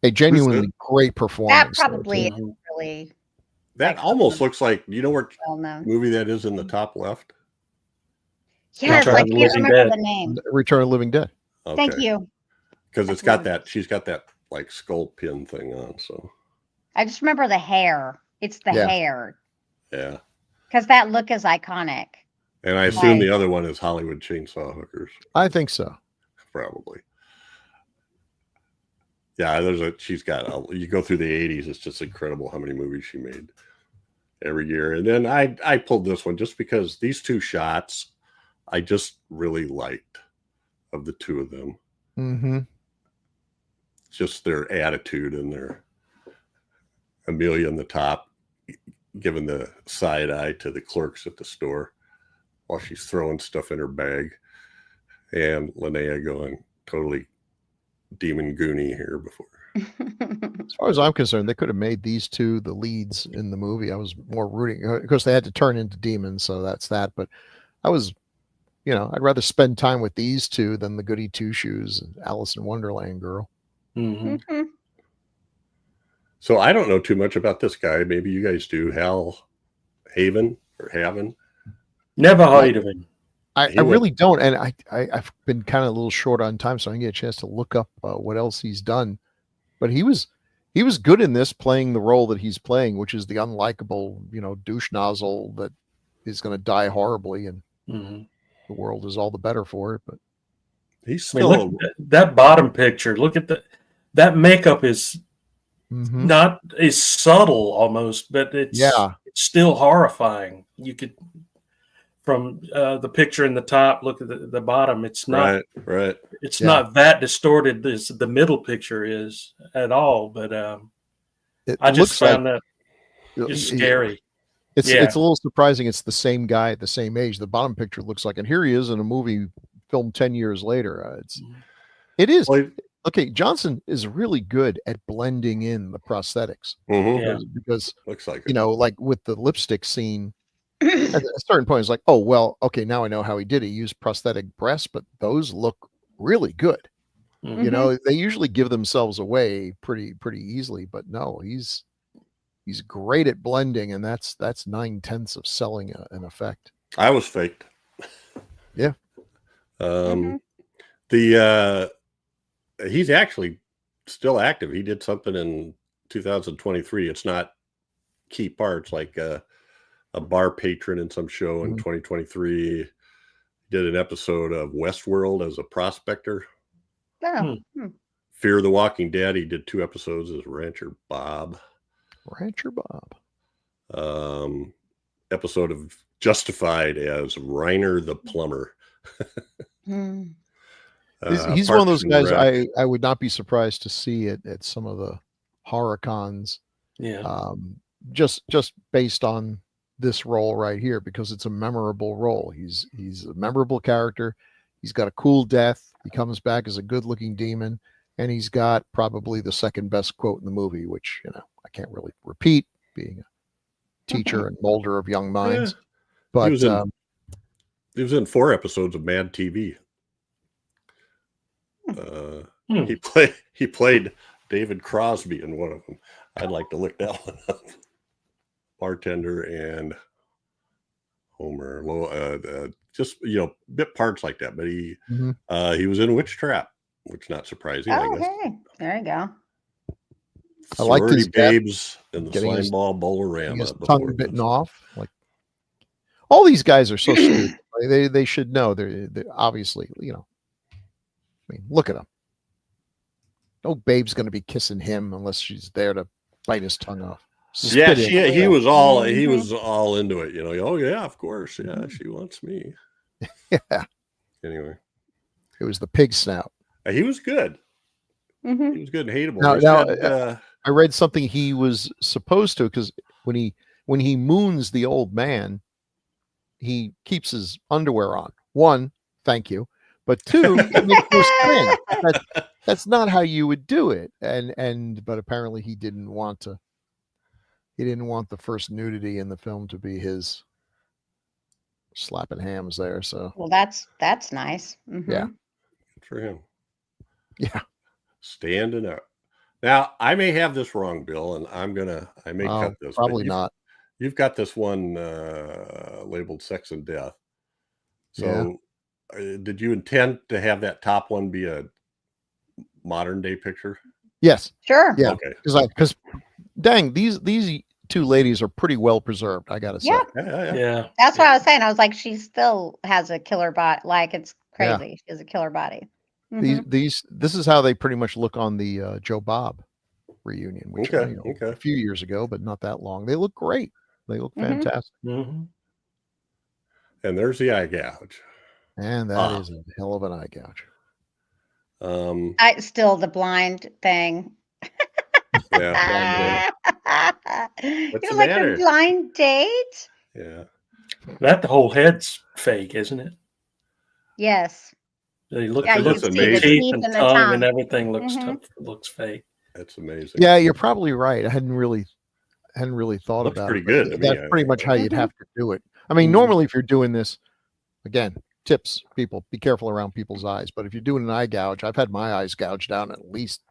A genuinely great performance. That probably is really. That almost looks like, what well-known movie that is in the top left? Yes, I can't remember the name. Return of the Living Dead. Okay. Thank you. Because it's got that, she's got that like skull pin thing on. So I just remember the hair. It's the hair. Yeah. Because that look is iconic. And I assume the other one is Hollywood Chainsaw Hookers. I think so. Probably. Yeah, she's got, you go through the 80s, it's just incredible how many movies she made every year. And then I pulled this one just because these two shots I just really liked of the two of them. Mm-hmm. Just their attitude and their Amelia in the top, giving the side eye to the clerks at the store while she's throwing stuff in her bag, and Linnea going totally demon goony here before. As far as I'm concerned, they could have made these two the leads in the movie. I was more rooting. Of course, they had to turn into demons, so that's that. But I was, I'd rather spend time with these two than the Goody Two Shoes and Alice in Wonderland girl. Mm-hmm. So I don't know too much about this guy. Maybe you guys do. Hal Haven or Haven? Never heard of him. I really don't, and I've been kind of a little short on time, so I didn't get a chance to look up what else he's done. But he was good in this, playing the role that he's playing, which is the unlikable, douche nozzle that is going to die horribly, and the world is all the better for it. But he's still that bottom picture. Look at that makeup is not is subtle almost, but it's still horrifying. You could. From the picture in the top, look at the bottom. It's not right. It's not that distorted as the middle picture is at all. But I just found that it's scary. It's a little surprising. It's the same guy at the same age. The bottom picture looks like, and here he is in a movie filmed 10 years later. It is. Well, okay, Johnson is really good at blending in the prosthetics because looks like like with the lipstick scene. At a certain point, it's like, oh, well, okay, now I know how he did it. He used prosthetic breasts, but those look really good. They usually give themselves away pretty easily, but no, he's great at blending, and that's 9/10 of selling an effect. I was faked. Yeah. He's actually still active. He did something in 2023. It's not key parts like a bar patron in some show in 2023. He did an episode of Westworld as a prospector. Oh. Fear the Walking Dead. He did 2 episodes as Rancher Bob. Episode of Justified as Reiner the plumber. He's one of those guys I would not be surprised to see at some of the horror cons. Yeah. Just based on this role right here, because it's a memorable role. He's a memorable character. He's got a cool death. He comes back as a good-looking demon, and he's got probably the second best quote in the movie, which I can't really repeat, being a teacher and molder of young minds. Yeah. But he was in 4 episodes of Mad TV. He played David Crosby in one of them. I'd like to look that one up. Bartender and Homer, just bit parts like that. But he was in Witch Trap, which not surprising. I guess. Okay, there you go. I like his Babes in the Slime Ball Bolorama. His tongue bitten off. Like, all these guys are so stupid. They should know. They're obviously, I mean, look at them. No babe's going to be kissing him unless she's there to bite his tongue off. Yeah, he was all into it. Oh yeah, of course. Yeah, she wants me. Yeah. Anyway, it was the pig snout. He was good. He was good and hateable. Now, I read something he was supposed to, because when he moons the old man, he keeps his underwear on. 1, thank you. But 2, it makes no sense. That's not how you would do it. But apparently he didn't want the first nudity in the film to be his slapping hams there. So well, that's nice. Yeah. Good for him. Yeah. Standing up. Now I may have this wrong, Bill, and I may cut this. Probably not. You've got this one labeled Sex and Death. So did you intend to have that top one be a modern day picture? Yes. Sure. Yeah. Okay. Because dang, these 2 ladies are pretty well preserved, I gotta say. Yeah. That's what I was saying. I was like, she still has a killer body. Like, it's crazy. Yeah. She has a killer body. This is how they pretty much look on the Joe Bob reunion, which a few years ago, but not that long. They look great. They look fantastic. And there's the eye gouge. And that is a hell of an eye gouge. I still the blind thing. Yeah. What's the like matter? A blind date? Yeah. The whole head's fake, isn't it? Yes. They look looks amazing. The teeth and tongue and everything looks fake. That's amazing. Yeah, you're probably right. I hadn't really thought about pretty it. Good to that's me, pretty much how you'd have to do it. I mean, normally if you're doing this, again, tips, people, be careful around people's eyes. But if you're doing an eye gouge, I've had my eyes gouged out in at least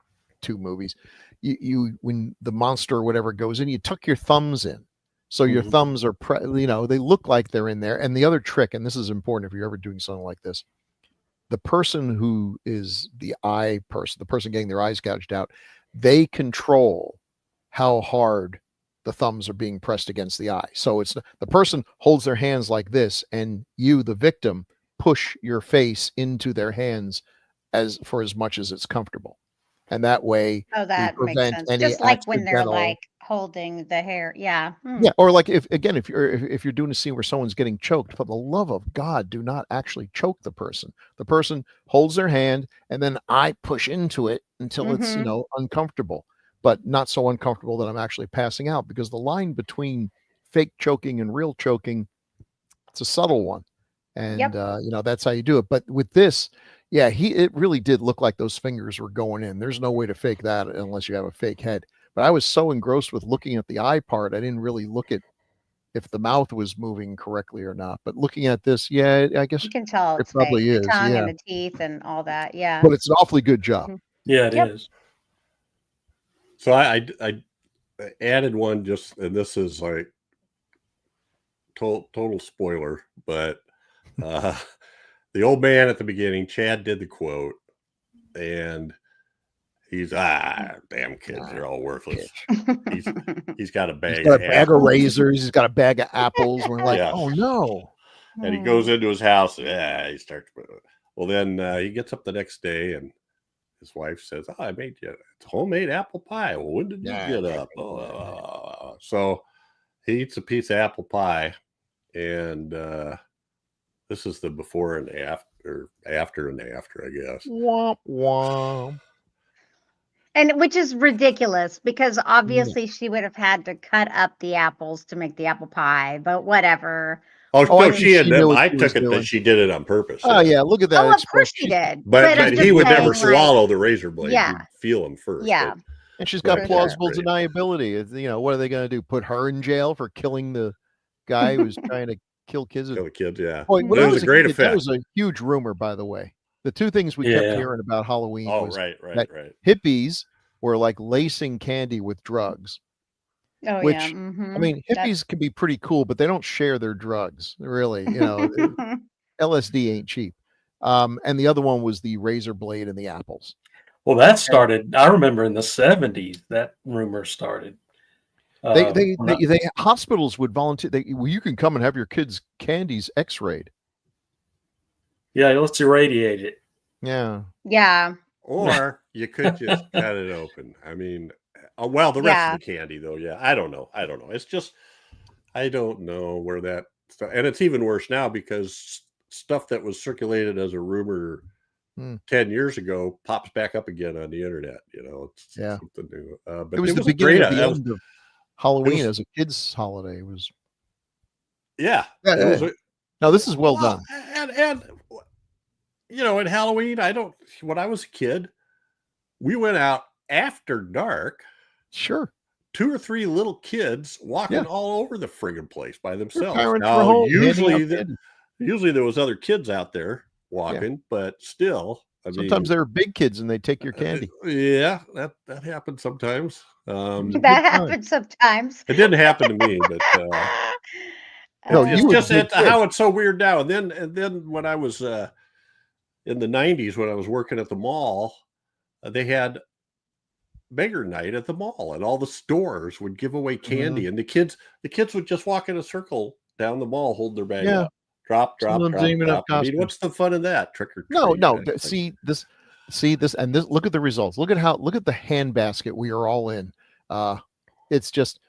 2 movies. You when the monster or whatever goes in, you tuck your thumbs in. So your thumbs are, they look like they're in there. And the other trick, and this is important if you're ever doing something like this, the person who is the eye person, the person getting their eyes gouged out, they control how hard the thumbs are being pressed against the eye. So it's the person holds their hands like this, and you, the victim, push your face into their hands as much as it's comfortable. And that way, that makes sense. Just like when they're like holding the hair. Yeah. Yeah. Or like if you're doing a scene where someone's getting choked, for the love of God, do not actually choke the person. The person holds their hand, and then I push into it until it's, uncomfortable, but not so uncomfortable that I'm actually passing out, because the line between fake choking and real choking, it's a subtle one. And, that's how you do it. But with this, it really did look like those fingers were going in. There's no way to fake that unless you have a fake head. But I was so engrossed with looking at the eye part, I didn't really look at if the mouth was moving correctly or not. But looking at this, I guess you can tell it probably fake. is. The tongue and the teeth and all that. Yeah. But it's an awfully good job. Yeah, it is. So I added one and this is like total spoiler, but the old man at the beginning, Chad did the quote, and He's damn kids, they're all worthless. He's got a bag. He's got a bag of razors. He's got a bag of apples. We're like, Yeah. oh no. And he goes into his house. He starts. Well, then he gets up the next day, and his wife says, "Oh, I made you homemade apple pie." Well, when did you get up? So he eats a piece of apple pie, and this is the before and after, I guess. Womp womp. And which is ridiculous because obviously she would have had to cut up the apples to make the apple pie, but whatever. Oh, no, she had them. knew what I she took was it doing. that she did it on purpose. Oh yeah, look at that. Oh, of course she did. But I'm he just would never saying, swallow the razor blade. Yeah. He'd feel them first. Yeah. And she's got Right, plausible right. deniability. It's, what are they going to do? Put her in jail for killing the guy who's trying to kill kids? Kill the kids, yeah. Boy, when It I was a great kid, effect. that was a huge rumor, by the way. The two things we kept hearing about Halloween was right. hippies were like lacing candy with drugs. Oh, which, yeah. Mm-hmm. I mean, hippies can be pretty cool, but they don't share their drugs, really. LSD ain't cheap. And the other one was the razor blade and the apples. Well, that started, I remember in the 70s, that rumor started. Hospitals would volunteer. You can come and have your kids' candies x-rayed. Yeah, let's irradiate it. Yeah. Yeah. Or you could just cut it open. I mean, the rest of the candy, though, yeah. I don't know. It's just, I don't know where that stuff, and it's even worse now because stuff that was circulated as a rumor 10 years ago pops back up again on the internet. It's something new. But it was the beginning of the end of Halloween as a kid's holiday. It was. Yeah. No, this is well done. And in Halloween, when I was a kid, we went out after dark. Sure. 2 or 3 little kids walking all over the friggin' place by themselves. Now, usually there was other kids out there walking, but still, sometimes there are big kids and they take your candy. Yeah, that happens sometimes. That happens sometimes. It didn't happen to me, but how it's so weird now. And then when I was in the 90s, when I was working at the mall, they had beggar night at the mall, and all the stores would give away candy, and the kids would just walk in a circle down the mall, hold their bag up, drop. I mean, what's the fun in that? Trick or treat? No. See this, and this. Look at the results. Look at the handbasket we are all in. It's just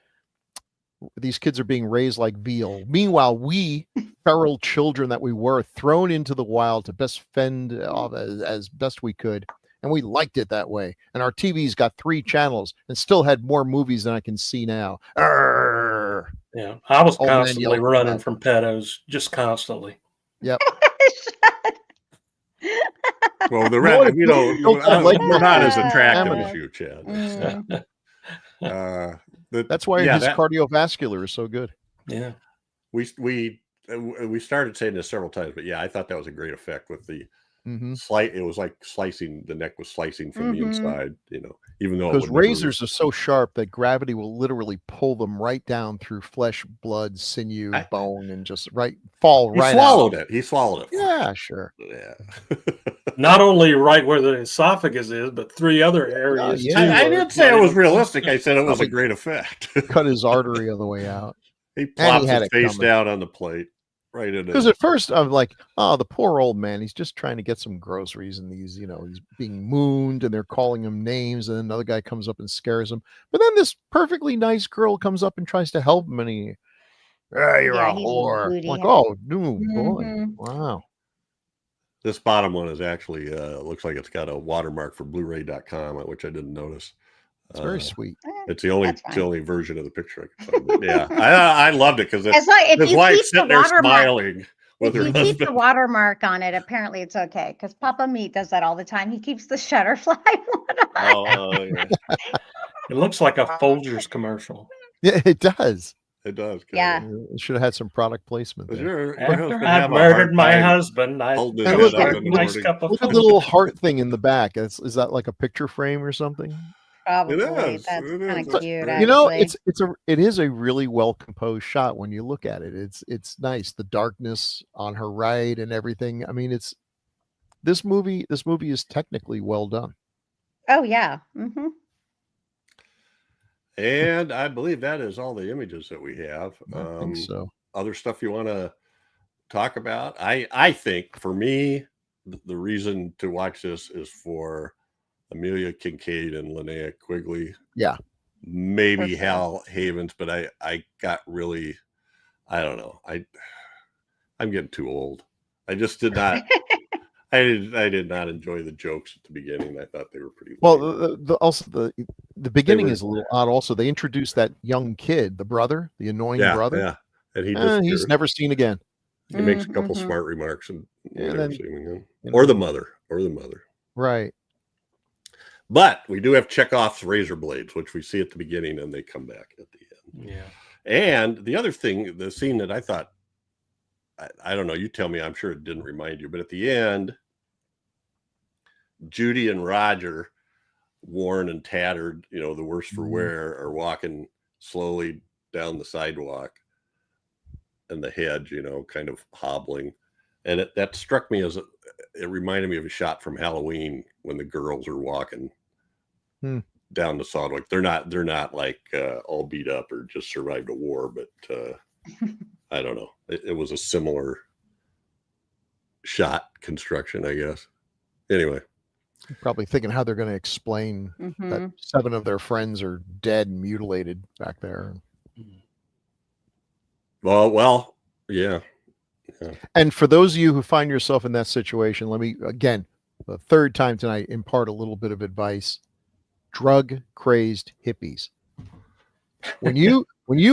these kids are being raised like veal. Meanwhile, we feral children that we were thrown into the wild to best fend off as best we could. And we liked it that way. And our TV's got 3 channels and still had more movies than I can see now. Arrgh. Yeah, I was constantly running from pedos, just constantly. Yep. Well, we're not as attractive as you, Chad. That's why his cardiovascular is so good. Yeah. We started saying this several times, but yeah, I thought that was a great effect with the it was like the neck was slicing from the inside, even though because razors are so sharp that gravity will literally pull them right down through flesh, blood, sinew, bone, and just fall right out. He swallowed it. Yeah, sure. Yeah. Not only right where the esophagus is, but 3 other areas. Yeah. Too, I didn't say it was realistic. I said it was a great effect. Cut his artery on the way out. He plopped his face down on the plate. Right in it. Because at first I'm like, oh, the poor old man, he's just trying to get some groceries, and he's being mooned, and they're calling him names, and another guy comes up and scares him. But then this perfectly nice girl comes up and tries to help him, and you're a whore. I'm like, oh, no, boy, wow. This bottom one is actually looks like it's got a watermark for Blu-ray.com, which I didn't notice. It's very sweet. It's the only version of the picture I can find. Yeah, I loved it because his wife's sitting there smiling with her husband. If you keep the watermark on it, apparently it's okay because Papa Meat does that all the time. He keeps the Shutterfly one on. Yeah. It looks like a Folgers commercial. Yeah, it does. It does. Yeah. It should have had some product placement there. After I murdered my husband, I look a nice cup of look at the little heart thing in the back. Is that like a picture frame or something? Probably. It is. That's kind of cute. It is a really well composed shot when you look at it. It's nice. The darkness on her right and everything. I mean, this movie is technically well done. Oh yeah. Mm-hmm. And I believe that is all the images that we have. I think so. Other stuff you want to talk about? I think for me, the reason to watch this is for Amelia Kincaid and Linnea Quigley. Yeah. Maybe For sure. Hal Havens, but I got really, I don't know. I'm getting too old. I just did not. I did not enjoy the jokes at the beginning. I thought they were pretty. Well, the beginning is a little odd. Also, they introduced that young kid, the brother, the annoying brother. Yeah, and he's never seen again. He makes a couple smart remarks and then, or the mother. Right. But we do have Chekhov's razor blades, which we see at the beginning, and they come back at the end. Yeah. And the other thing, the scene that I thought, I don't know, you tell me, I'm sure it didn't remind you, but at the end, Judy and Roger, worn and tattered, the worse for wear, are walking slowly down the sidewalk and the hedge, kind of hobbling. And that struck me as it reminded me of a shot from Halloween when the girls are walking down the sidewalk. They're not like all beat up or just survived a war, but I don't know. It was a similar shot construction, I guess. Anyway. Probably thinking how they're going to explain that 7 of their friends are dead and mutilated back there. Well, yeah. And for those of you who find yourself in that situation, let me, again, the third time tonight, impart a little bit of advice. Drug-crazed hippies. When you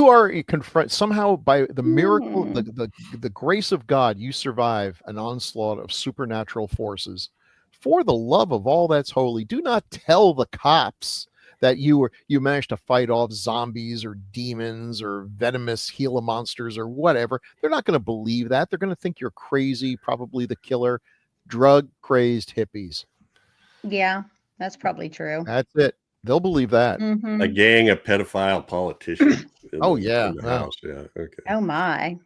are confront somehow by the miracle, the grace of God, you survive an onslaught of supernatural forces. For the love of all that's holy, do not tell the cops that you managed to fight off zombies or demons or venomous Gila monsters or whatever. They're not going to believe that. They're going to think you're crazy, probably the killer. Drug-crazed hippies. Yeah, that's probably true. That's it. They'll believe that. A gang of pedophile politicians. in the house. Yeah. Okay. Oh my.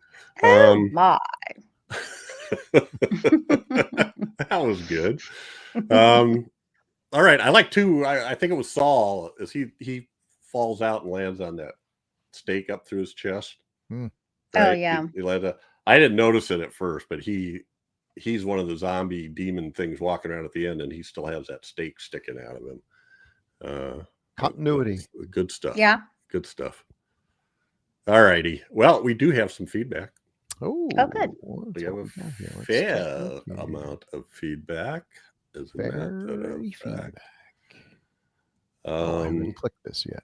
Oh my. That was good. All right. I like too. I think it was Saul as he falls out and lands on that stake up through his chest. Right? Oh yeah. I didn't notice it at first, but he's one of the zombie demon things walking around at the end, and he still has that stake sticking out of him. Continuity. Good stuff. Yeah. Good stuff. All righty. Well, we do have some feedback. Oh, good. We have a fair amount of feedback. Very feedback. I haven't clicked this yet.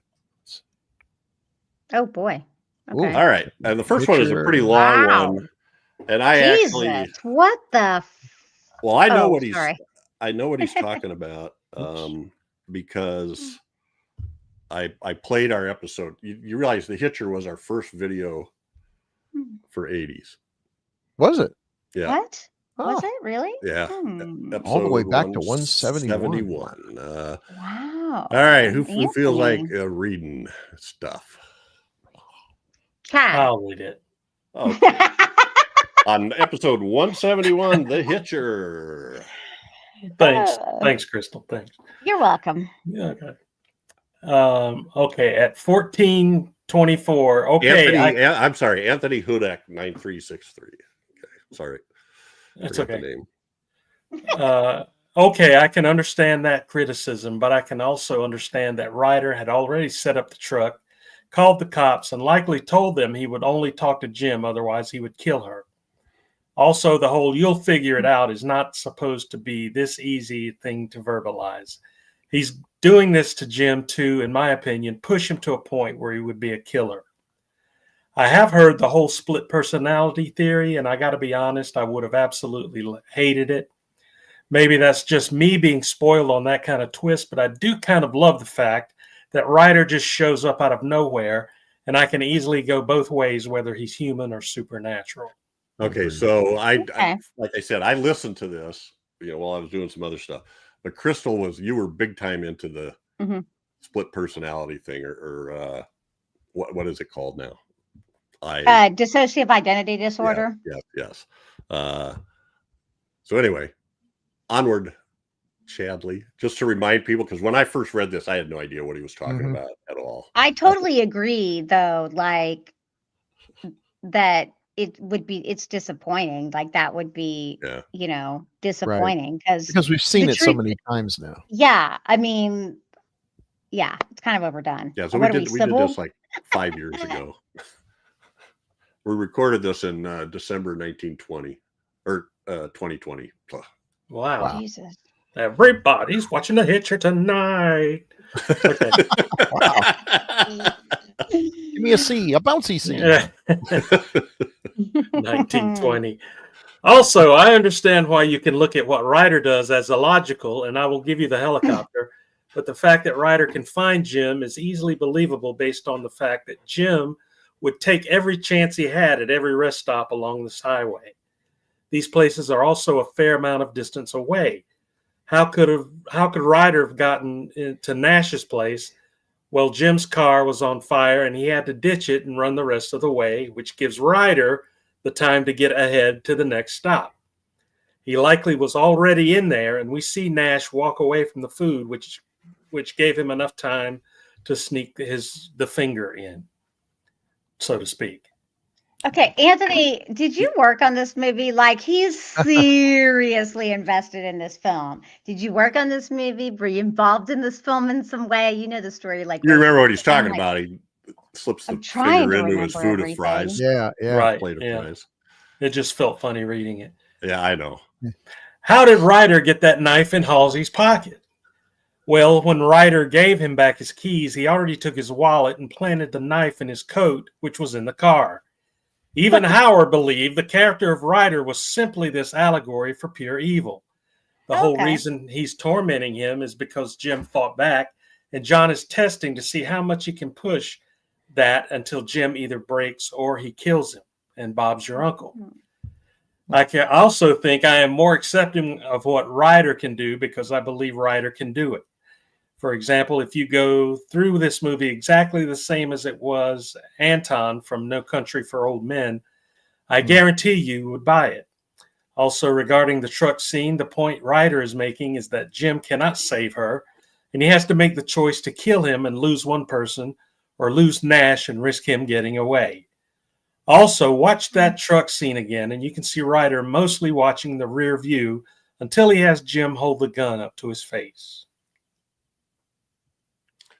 Oh boy. Okay. All right. And the first one is a pretty long one. And I Jesus, actually what the well, I know what he's talking about. Because I played our episode. You realize The Hitcher was our first video for 80s. Was it? Yeah. What? Was it really? Yeah. All the way back to 171. Wow. All right. Who feels like reading stuff? I'll read it. Oh. On episode 171, The Hitcher. Thanks, Crystal. Thanks. You're welcome. Yeah. Okay. Okay. At 1424. Okay. I'm sorry. Anthony Hudak 9363. Okay. Sorry. That's okay. The name. Okay. I can understand that criticism, but I can also understand that Ryder had already set up the truck, called the cops, and likely told them he would only talk to Jim, otherwise he would kill her. Also, the whole "you'll figure it out" is not supposed to be this easy thing to verbalize. He's doing this to Jim to, in my opinion, push him to a point where he would be a killer. I have heard the whole split personality theory, and I got to be honest, I would have absolutely hated it. Maybe that's just me being spoiled on that kind of twist, but I do kind of love the fact that Ryder just shows up out of nowhere, and I can easily go both ways, whether he's human or supernatural. Okay, so I like I said, I listened to this, while I was doing some other stuff. But Crystal you were big time into the split personality thing, or what is it called now? Dissociative identity disorder. Yes. So anyway, onward Chadley, just to remind people, because when I first read this, I had no idea what he was talking about at all. I totally agree, though, like that it's disappointing. Like that would be, disappointing because we've seen it so many times now. Yeah. I mean, yeah, it's kind of overdone. Yeah. So we did this like 5 years ago. We recorded this in December 1920 or 2020. Wow. Jesus. Everybody's watching The Hitcher tonight. Okay. Wow. Give me a C, a bouncy C. 1920. Also, I understand why you can look at what Ryder does as illogical, and I will give you the helicopter. But the fact that Ryder can find Jim is easily believable based on the fact that Jim would take every chance he had at every rest stop along this highway. These places are also a fair amount of distance away. How could Ryder have gotten to Nash's place? Well, Jim's car was on fire and he had to ditch it and run the rest of the way, which gives Ryder the time to get ahead to the next stop. He likely was already in there, and we see Nash walk away from the food, which gave him enough time to sneak the finger in, so to speak. Okay, Anthony, did you work on this movie? Like, he's seriously invested in this film. Did you work on this movie? Were you involved in this film in some way? You know the story. Like, you remember what he's talking about? He slips the finger into his food of fries. Yeah, right. Plate of fries. It just felt funny reading it. Yeah, I know. How did Ryder get that knife in Halsey's pocket? Well, when Ryder gave him back his keys, he already took his wallet and planted the knife in his coat, which was in the car. Even Howard believed the character of Ryder was simply this allegory for pure evil. The whole reason he's tormenting him is because Jim fought back, and John is testing to see how much he can push that until Jim either breaks or he kills him, and Bob's your uncle. I can also think I am more accepting of what Ryder can do because I believe Ryder can do it. For example, if you go through this movie exactly the same as it was Anton from No Country for Old Men, I guarantee you would buy it. Also, regarding the truck scene, the point Ryder is making is that Jim cannot save her, and he has to make the choice to kill him and lose one person, or lose Nash and risk him getting away. Also, watch that truck scene again, and you can see Ryder mostly watching the rear view until he has Jim hold the gun up to his face.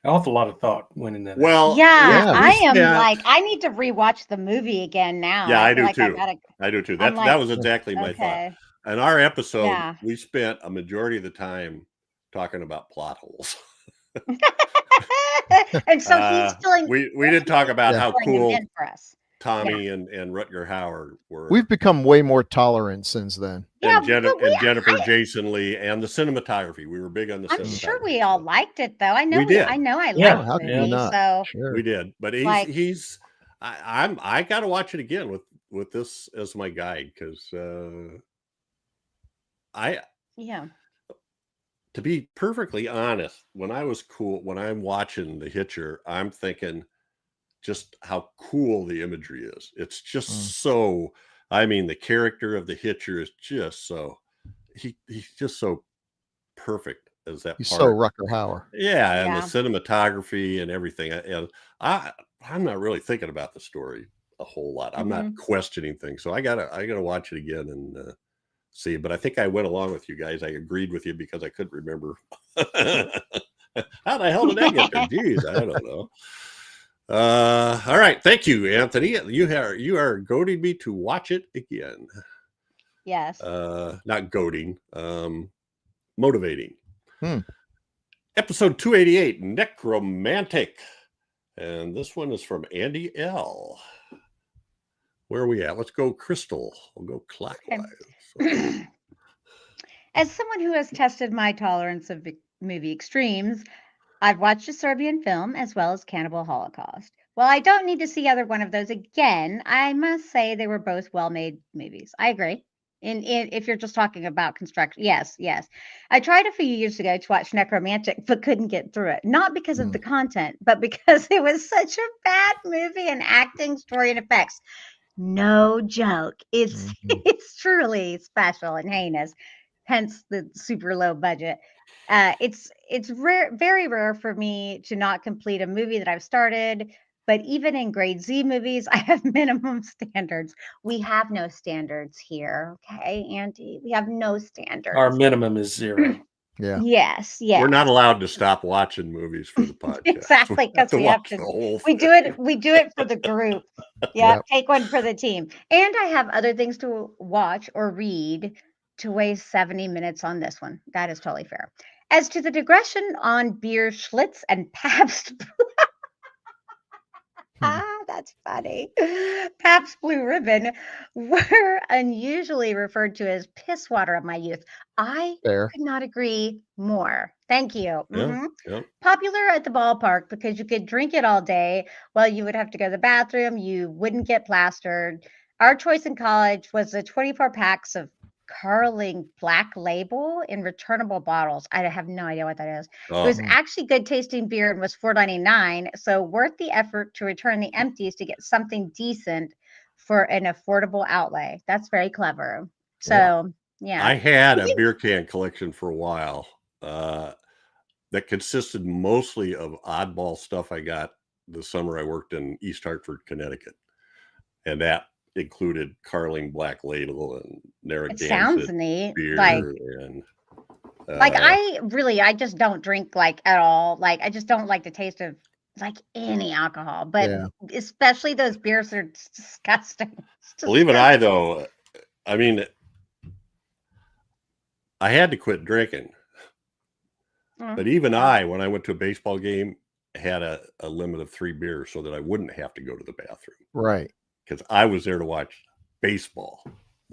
An awful lot of thought went into that. Well, I need to rewatch the movie again now. Yeah, I do too. I do too. That was exactly my thought. In our episode, we spent a majority of the time talking about plot holes. And so he's feeling. We did talk about how cool Tommy and Rutger Hauer were. We've become way more tolerant since then. And Jennifer Jason Leigh and the cinematography. We were big on the cinematography. I'm sure we all liked it, though. I know we did. I liked it. So we did. But he's I got to watch it again with this as my guide because to be perfectly honest, when I'm watching The Hitcher, I'm thinking just how cool the imagery is. It's just so, I mean, the character of the Hitcher is just so, he's just so perfect as that He's part. so Rutger Hauer. Yeah, and the cinematography and everything. And I'm not really thinking about the story a whole lot. I'm not questioning things. So I gotta watch it again and see. But I think I went along with you guys. I agreed with you because I couldn't remember. How the hell did I get there? Jeez, I don't know. All right, thank you, Anthony. You are goading me to watch it again. Yes. Not goading, motivating. Episode 288, Necromantic, and this one is from Andy L. Where are we at? Let's go Crystal. We'll go clockwise. Okay. As someone who has tested my tolerance of movie extremes, I've watched a Serbian film as well as Cannibal Holocaust. While I don't need to see either one of those again, I must say they were both well-made movies. I agree. If you're just talking about construction, yes. I tried a few years ago to watch Necromantic, but couldn't get through it. Not because of the content, but because it was such a bad movie and acting, story, and effects. No joke. It's truly special and heinous. hence the super low budget. It's rare, very rare for me to not complete a movie that I've started. But even in grade Z movies, I have minimum standards. We have no standards here, okay, Andy? We have no standards. Our minimum is 0. Yeah. Yes, We're not yes. allowed to stop watching movies for the podcast. Exactly, because we have watch to. the whole We do thing. it. We do it for the group. Yeah, Yep. take one for the team. And I have other things to watch or read to waste 70 minutes on this one. That is totally fair. As to the digression on beer Schlitz and Pabst. That's funny. Pabst Blue Ribbon were unusually referred to as piss water of my youth. I Fair. could not agree more. Thank you. Yeah, yeah. Popular at the ballpark because you could drink it all day. Well, you would have to go to the bathroom. You wouldn't get plastered. Our choice in college was the 24 packs of Carling Black Label in returnable bottles. I have no idea what that is. It was actually good tasting beer and was $4.99, so worth the effort to return the empties to get something decent for an affordable outlay. That's very clever. So, yeah. I had a beer can collection for a while that consisted mostly of oddball stuff I got the summer I worked in East Hartford, Connecticut. And that included Carling Black Label and Narragansett. It sounds neat. Beer Like and I just don't drink like at all. Like I just don't like the taste of like any alcohol, but especially those beers are disgusting. believe it, I mean, I had to quit drinking. But even when I went to a baseball game, had a limit of 3 beers so that I wouldn't have to go to the bathroom. Right. Because I was there to watch baseball.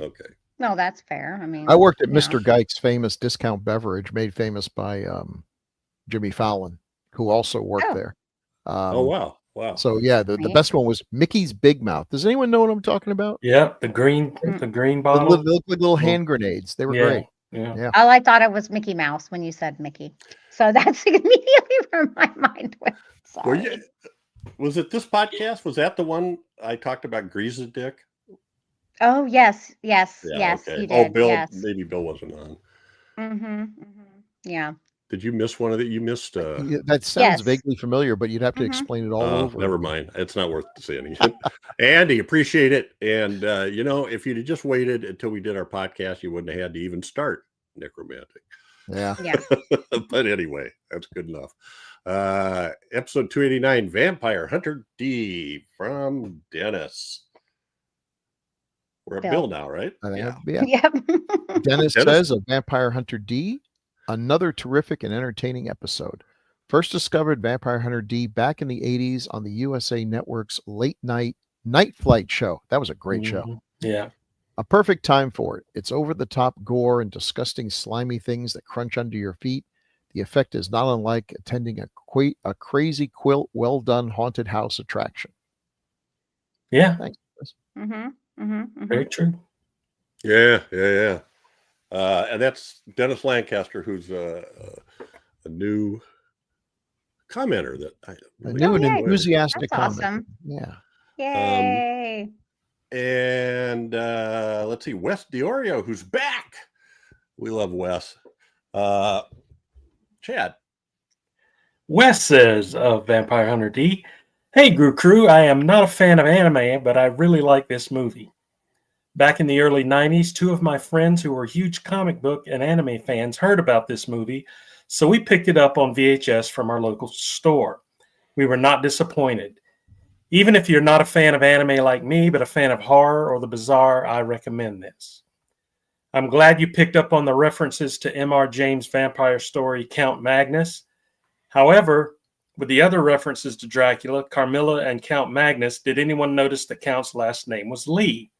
Okay. No, that's fair. I mean, I worked at Mr. Geik's famous discount beverage, made famous by Jimmy Fallon, who also worked there. Oh, wow. Wow. So yeah, the best one was Mickey's Big Mouth. Does anyone know what I'm talking about? Yeah, the green bottle. They look like little hand grenades. They were great. Yeah. Oh, I thought it was Mickey Mouse when you said Mickey. So that's immediately where my mind went. Sorry. Was it this podcast? Was that the one I talked about Grease's dick? Oh, yes. Okay. You did. Oh, Bill, yes. maybe Bill wasn't on. Yeah. Did you miss one of the? You missed. That sounds vaguely familiar, but you'd have to explain it all over. Never mind. It's not worth saying. Andy, appreciate it. And if you'd have just waited until we did our podcast, you wouldn't have had to even start Necromantic. Yeah. But anyway, that's good enough. Episode 289, Vampire Hunter D from Dennis. We're at Bill now, right? Yep. Dennis says of Vampire Hunter D, another terrific and entertaining episode. First discovered Vampire Hunter D back in the 80s on the USA Network's late night flight show. That was a great show. Yeah. A perfect time for it. It's over-the-top gore and disgusting slimy things that crunch under your feet. The effect is not unlike attending a crazy quilt, well-done haunted house attraction. Yeah. Thanks. Very true. Yeah. And that's Dennis Lancaster, who's a new commenter that a new and enthusiastic That's commenter. awesome. Yeah. Yay. And let's see, Wes Diorio, who's back. We love Wes. Chad. Wes says of Vampire Hunter D, hey, Grue Crew, I am not a fan of anime, but I really like this movie. Back in the early 90s, 2 of my friends who were huge comic book and anime fans heard about this movie, so we picked it up on VHS from our local store. We were not disappointed. Even if you're not a fan of anime like me, but a fan of horror or the bizarre, I recommend this. I'm glad you picked up on the references to M.R. James' vampire story, Count Magnus. However, with the other references to Dracula, Carmilla, and Count Magnus, did anyone notice the Count's last name was Lee?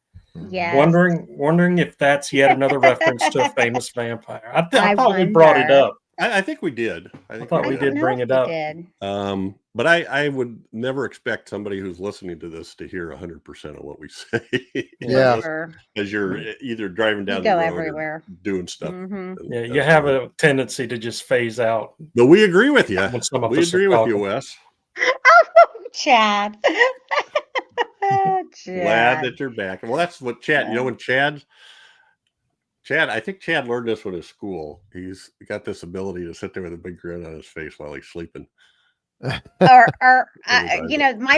Yes. Wondering if that's yet another reference to a famous vampire. I thought we brought it up. I think we did. I thought we did bring it up. But I would never expect somebody who's listening to this to hear 100% of what we say. Yeah. As you're either driving down the road everywhere. or doing stuff. Yeah, you have a tendency to just phase out. But we agree with you. We agree with you, Wes. Chad. Glad that you're back. Well, that's what Chad, when Chad Chad, I think Chad learned this one at school. He's got this ability to sit there with a big grin on his face while he's sleeping. My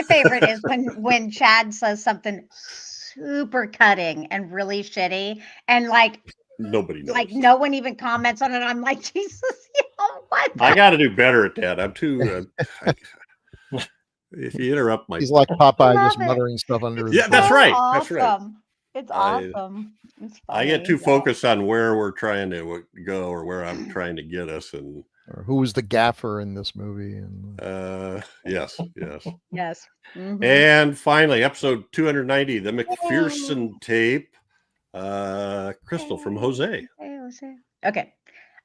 favorite is when Chad says something super cutting and really shitty, and like nobody knows. Like no one even comments on it. I'm like, Jesus, what? I got to do better at that. I'm too. If you interrupt my, he's like Popeye, just muttering stuff under his. Yeah, that's right. That's right. It's awesome. It's funny, I get too focused on where we're trying to go or where I'm trying to get us, and or who was the gaffer in this movie? And yes. Mm-hmm. And finally, episode 290, the McPherson tape. Crystal from Jose. Okay.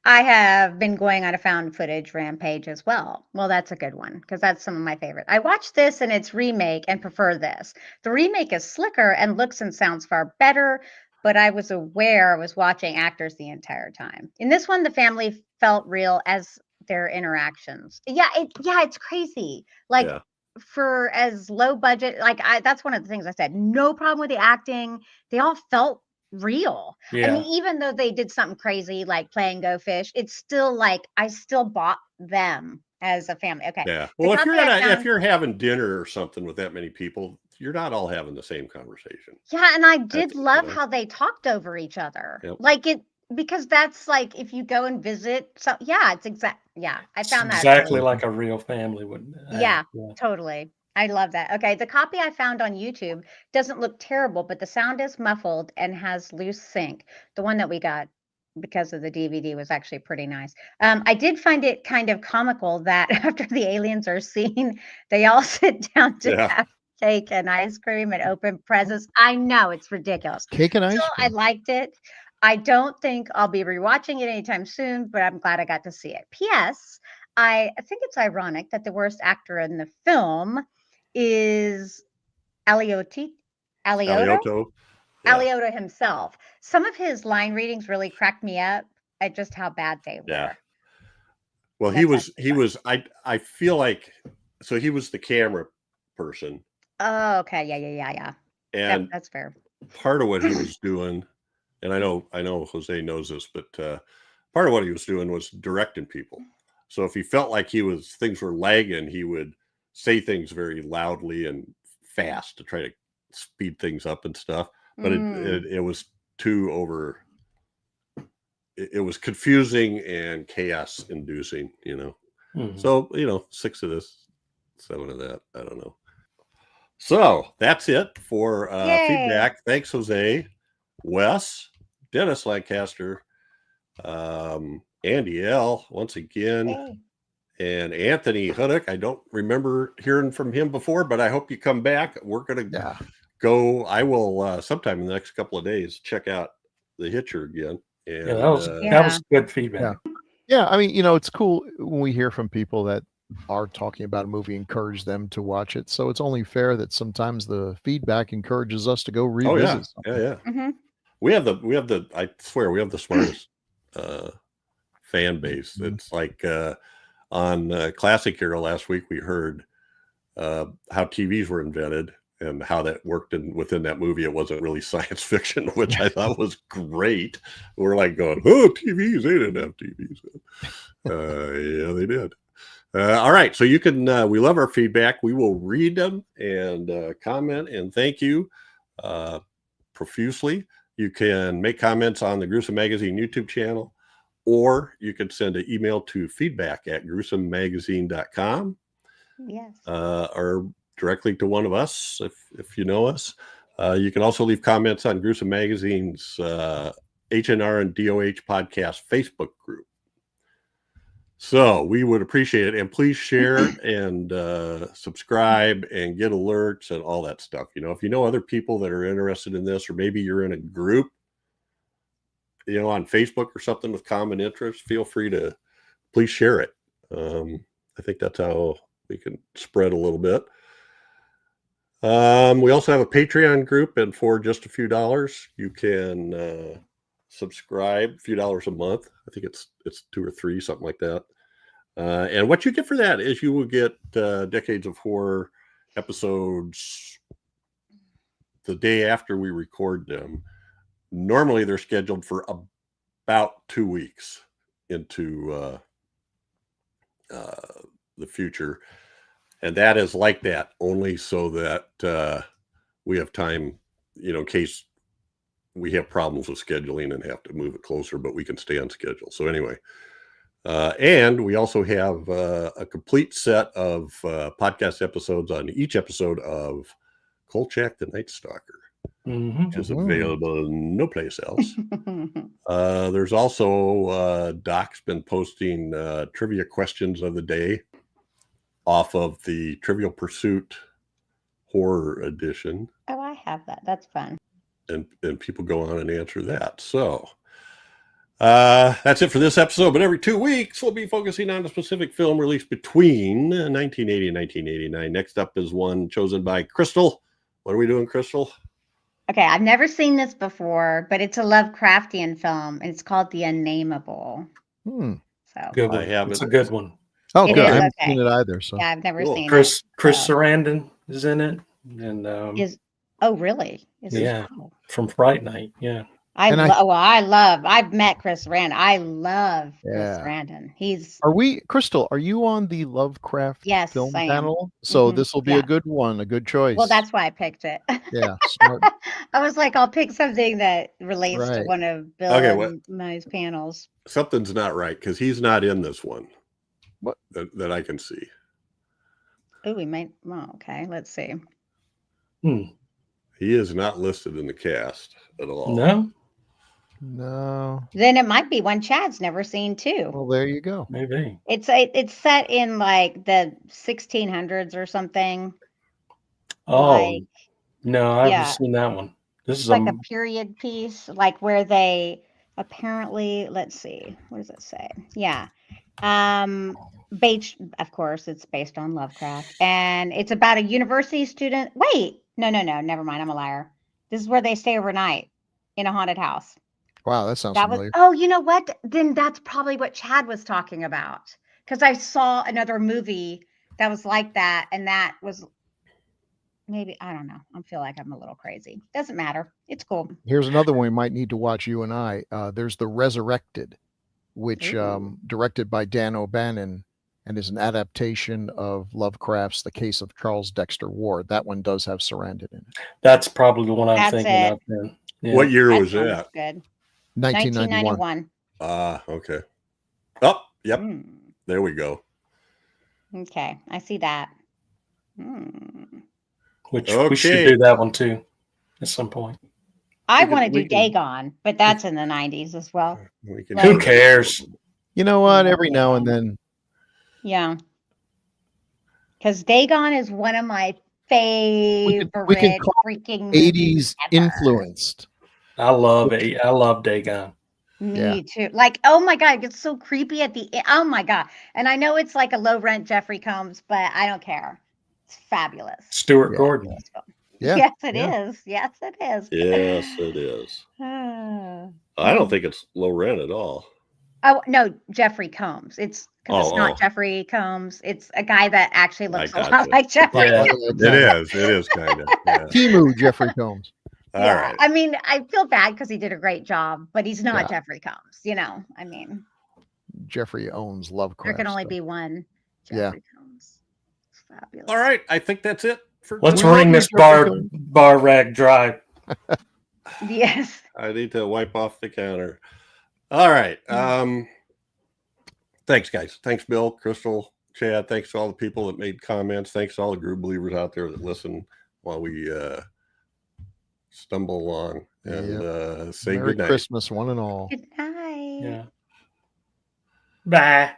I have been going on a found footage rampage as well. Well, that's a good one because that's some of my favorite. I watched this and its remake and prefer this. The remake is slicker and looks and sounds far better, but I was aware I was watching actors the entire time. In this one, the family felt real as their interactions. It's crazy. For as low budget, that's one of the things I said. No problem with the acting. They all felt real. I mean, even though they did something crazy like playing Go Fish, it's still like I still bought them as a family. Okay. Yeah. Well, if you're having dinner or something with that many people, you're not all having the same conversation. Yeah, and I did love how they talked over each other. Yep. Because that's like if you go and visit. So it's I found that exactly like a real family would. Yeah, totally. I love that. Okay, the copy I found on YouTube doesn't look terrible, but the sound is muffled and has loose sync. The one that we got because of the DVD was actually pretty nice. I did find it kind of comical that after the aliens are seen, they all sit down to have cake and ice cream and open presents. I know it's ridiculous. Cake and ice cream. I liked it. I don't think I'll be rewatching it anytime soon, but I'm glad I got to see it. P.S. I think it's ironic that the worst actor in the film is Alioto himself. Some of his line readings really cracked me up at just how bad they were. Yeah. Well, he was. I feel like he was the camera person. Oh, okay. Yeah. And that's fair. Part of what he was doing, and I know Jose knows this, but part of what he was doing was directing people. So if he felt like things were lagging, he would say things very loudly and fast to try to speed things up and stuff. But it was too over. It was confusing and chaos inducing, Mm-hmm. So, 6 of this, 7 of that. I don't know. So that's it for feedback. Thanks, Jose, Wes, Dennis Lancaster, Andy L. once again. And Anthony Huddock, I don't remember hearing from him before, but I hope you come back. We're going to go. I will sometime in the next couple of days check out The Hitcher again. And, that was good feedback. Yeah, I mean, it's cool when we hear from people that are talking about a movie, encourage them to watch it. So it's only fair that sometimes the feedback encourages us to go revisit. Yeah. Mm-hmm. We have I swear we have the smartest fan base. Mm-hmm. It's like on Classic Hero last week, we heard how TVs were invented and how that worked within that movie. It wasn't really science fiction, which I thought was great. We're like going, TVs, they didn't have TVs. Yeah, they did. All right. So you can, we love our feedback. We will read them and comment and thank you profusely. You can make comments on the Gruesome Magazine YouTube channel, or you can send an email to feedback@gruesomemagazine.com. Yes. Or directly to one of us if you know us. You can also leave comments on Gruesome Magazine's HNR and DOH podcast Facebook group. So we would appreciate it. And please share and subscribe and get alerts and all that stuff. If you know other people that are interested in this, or maybe you're in a group, on Facebook or something with common interests, feel free to please share it. I think that's how we can spread a little bit. We also have a Patreon group, and for just a few dollars, you can subscribe, a few dollars a month. I think it's 2 or 3, something like that. And what you get for that is you will get Decades of Horror episodes the day after we record them. normally they're scheduled for about 2 weeks into the future. And that is like that only so that we have time, in case we have problems with scheduling and have to move it closer, but we can stay on schedule. So anyway, and we also have a complete set of podcast episodes on each episode of Kolchak the Night Stalker, which is available no place else. There's also Doc's been posting trivia questions of the day off of the Trivial Pursuit Horror Edition. Oh, I have that. That's fun. And people go on and answer that. So that's it for this episode. But every 2 weeks, we'll be focusing on a specific film released between 1980 and 1989. Next up is one chosen by Crystal. What are we doing, Crystal? Okay, I've never seen this before, but it's a Lovecraftian film, and it's called The Unnameable. So good one. It's a good one. Oh, good. I haven't seen it either. So yeah, I've never seen Chris it. Sarandon is in it, and really? From Fright Night. Yeah, I've met Chris Sarandon. I love Chris Sarandon. Crystal, are you on the Lovecraft film panel? So this will be a good one, a good choice. Well, that's why I picked it. Yeah, smart. I was like, I'll pick something that relates to one of Bill and my panels. Something's not right because he's not in this one. What? That I can see. Oh, we might. Well, okay, let's see. He is not listed in the cast at all. No. Then it might be one Chad's never seen too. Well, there you go. Maybe it's set in like the 1600s or something. Oh, no, I haven't seen that one. This is like a period piece, like where they apparently. Let's see. What does it say? Yeah. Of course, it's based on Lovecraft, and it's about a university student. Wait, no, never mind. I'm a liar. This is where they stay overnight in a haunted house. Wow, that sounds familiar. Oh, you know what? Then that's probably what Chad was talking about, because I saw another movie that was like that, and that was maybe, I don't know. I feel like I'm a little crazy. Doesn't matter. It's cool. Here's another one we might need to watch, you and I. There's The Resurrected, which directed by Dan O'Bannon and is an adaptation of Lovecraft's The Case of Charles Dexter Ward. That one does have Sarandon in it. That's probably the one I'm thinking of. Then. Yeah. What year was that? Good. 1991. Okay. Oh, yep. There we go. Okay, I see that. Which we should do that one too at some point. I want to do Dagon, but that's in the 90s as well. Who cares? You know what? Every now and then. Yeah. Because Dagon is one of my favorite we can call freaking 80s influenced. I love Dagon. Me too. Like, oh my God, it gets so creepy at the end. Oh my God. And I know it's like a low rent Jeffrey Combs, but I don't care. It's fabulous. Stuart Gordon. Yeah. Yes, it is. Yes, it is. Yes, it is. I don't think it's low rent at all. Oh, no, Jeffrey Combs. It's because it's not Jeffrey Combs. It's a guy that actually looks a lot like Jeffrey. Yeah, it is kind of. Yeah. Timu Jeffrey Combs. All right. I mean, I feel bad because he did a great job, but he's not Jeffrey Combs, I mean. Jeffrey owns Lovecraft. There can only be one Jeffrey Combs. It's fabulous. All right. I think that's it. Let's wring this bar rag dry. Yes. I need to wipe off the counter. All right. Thanks, guys. Thanks, Bill, Crystal, Chad. Thanks to all the people that made comments. Thanks to all the Grue believers out there that listen while we stumble along. And say Merry good night. Christmas, one and all. Good night. Yeah. Bye.